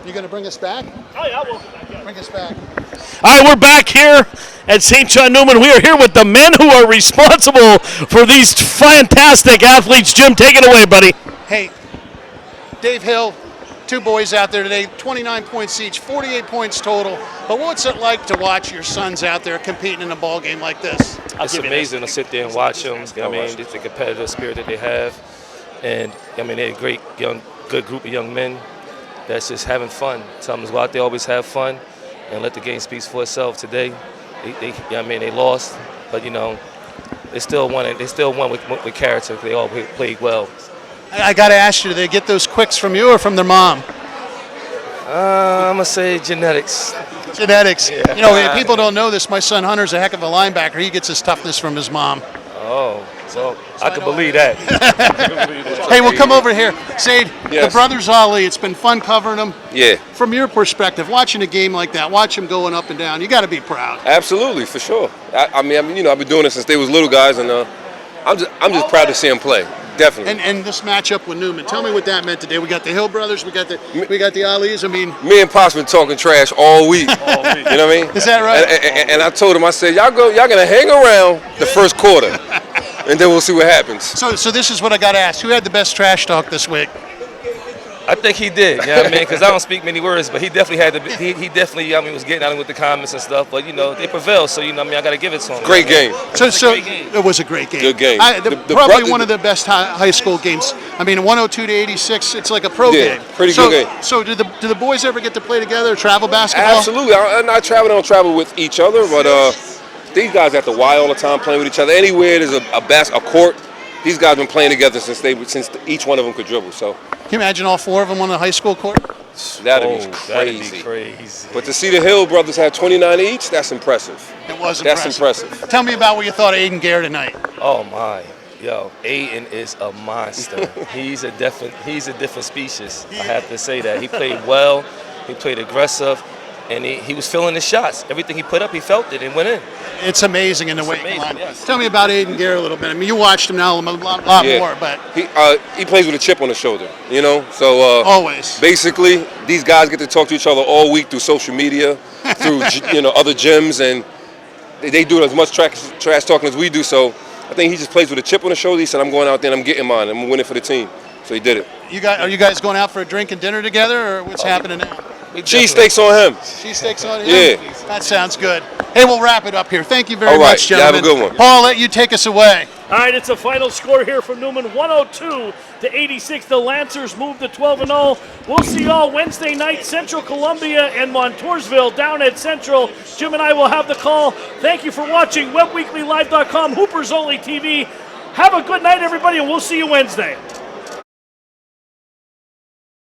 You going to bring us back? Oh, yeah, we'll be back. Bring us back. All right, we're back here at St. John Neumann. We are here with the men who are responsible for these fantastic athletes. Jim, take it away, buddy. Hey, Dave Hill, 2 boys out there today, 29 points each, 48 points total. But what's it like to watch your sons out there competing in a ball game like this? It's amazing to sit there and watch them. It's the competitive spirit that they have. And, they're a great, good group of young men that's just having fun. Tell them to go out there, always have fun, and let the game speak for itself. Today, they lost, but they still won it. They still won with character. They all played well. I got to ask you, do they get those quicks from you or from their mom? I'm gonna say genetics. Genetics. Yeah. People don't know this. My son Hunter's a heck of a linebacker. He gets his toughness from his mom. Oh, so I can believe that. Hey, we'll come over here. Zaid, Yes. The brothers Ali, it's been fun covering them. Yeah, From your perspective, watching a game like that, watch them going up and down, you got to be proud. absolutely, for sure. I've been doing this since they was little guys, and I'm just proud to see them play. Definitely. And this matchup with Neumann, tell me what that meant today. We got the Hill brothers, we got the Alis. Me and Pop's been talking trash all week. You know what I mean? Is that right? And I told him, I said, y'all gonna hang around the first quarter, and then we'll see what happens. So this is what I got to ask. Who had the best trash talk this week? I think he did, because I don't speak many words, but he definitely had he definitely, was getting out with the comments and stuff, but, they prevailed, so, I got to give it to him. Great game. So it was a great game. Good game. Probably one of the best high school games. 102-86, it's like a pro game. Pretty good game. So do the boys ever get to play together, travel basketball? Absolutely. I don't travel with each other, but These guys at the Y all the time playing with each other. Anywhere there's a court, these guys been playing together since each one of them could dribble. So Can you imagine all 4 of them on the high school court? that'd be crazy. But to see the Hill brothers have 29 each, that's impressive. It was That's impressive. impressive. Tell me about what you thought of Aiden Gare tonight. Oh my, yo, Aiden is a monster. he's a different species. I have to say that. He played well, he played aggressive, and he was feeling the shots. Everything he put up, he felt it and went in. It's amazing in the weight amazing, line. yes. Tell me about Aiden Gare a little bit. I mean, you watched him now a lot more, but he plays with a chip on his shoulder, you know. So always. Basically, these guys get to talk to each other all week through social media, through other gyms, and they do as much trash talking as we do. So I think he just plays with a chip on his shoulder. He said, "I'm going out there and I'm getting mine. I'm winning for the team." So he did it. Are you guys going out for a drink and dinner together, or what's happening now? Cheesesteaks on him. Cheesesteaks on him? Yeah. That sounds good. Hey, we'll wrap it up here. Thank you very All right. much, gentlemen. Yeah, have a good one. Paul, I'll let you take us away. All right, it's a final score here from Neumann, 102-86. The Lancers move to 12-0. We'll see y'all Wednesday night, Central Columbia and Montoursville down at Central. Jim and I will have the call. Thank you for watching WebWeeklyLive.com, Hoopers Only TV. Have a good night, everybody, and we'll see you Wednesday.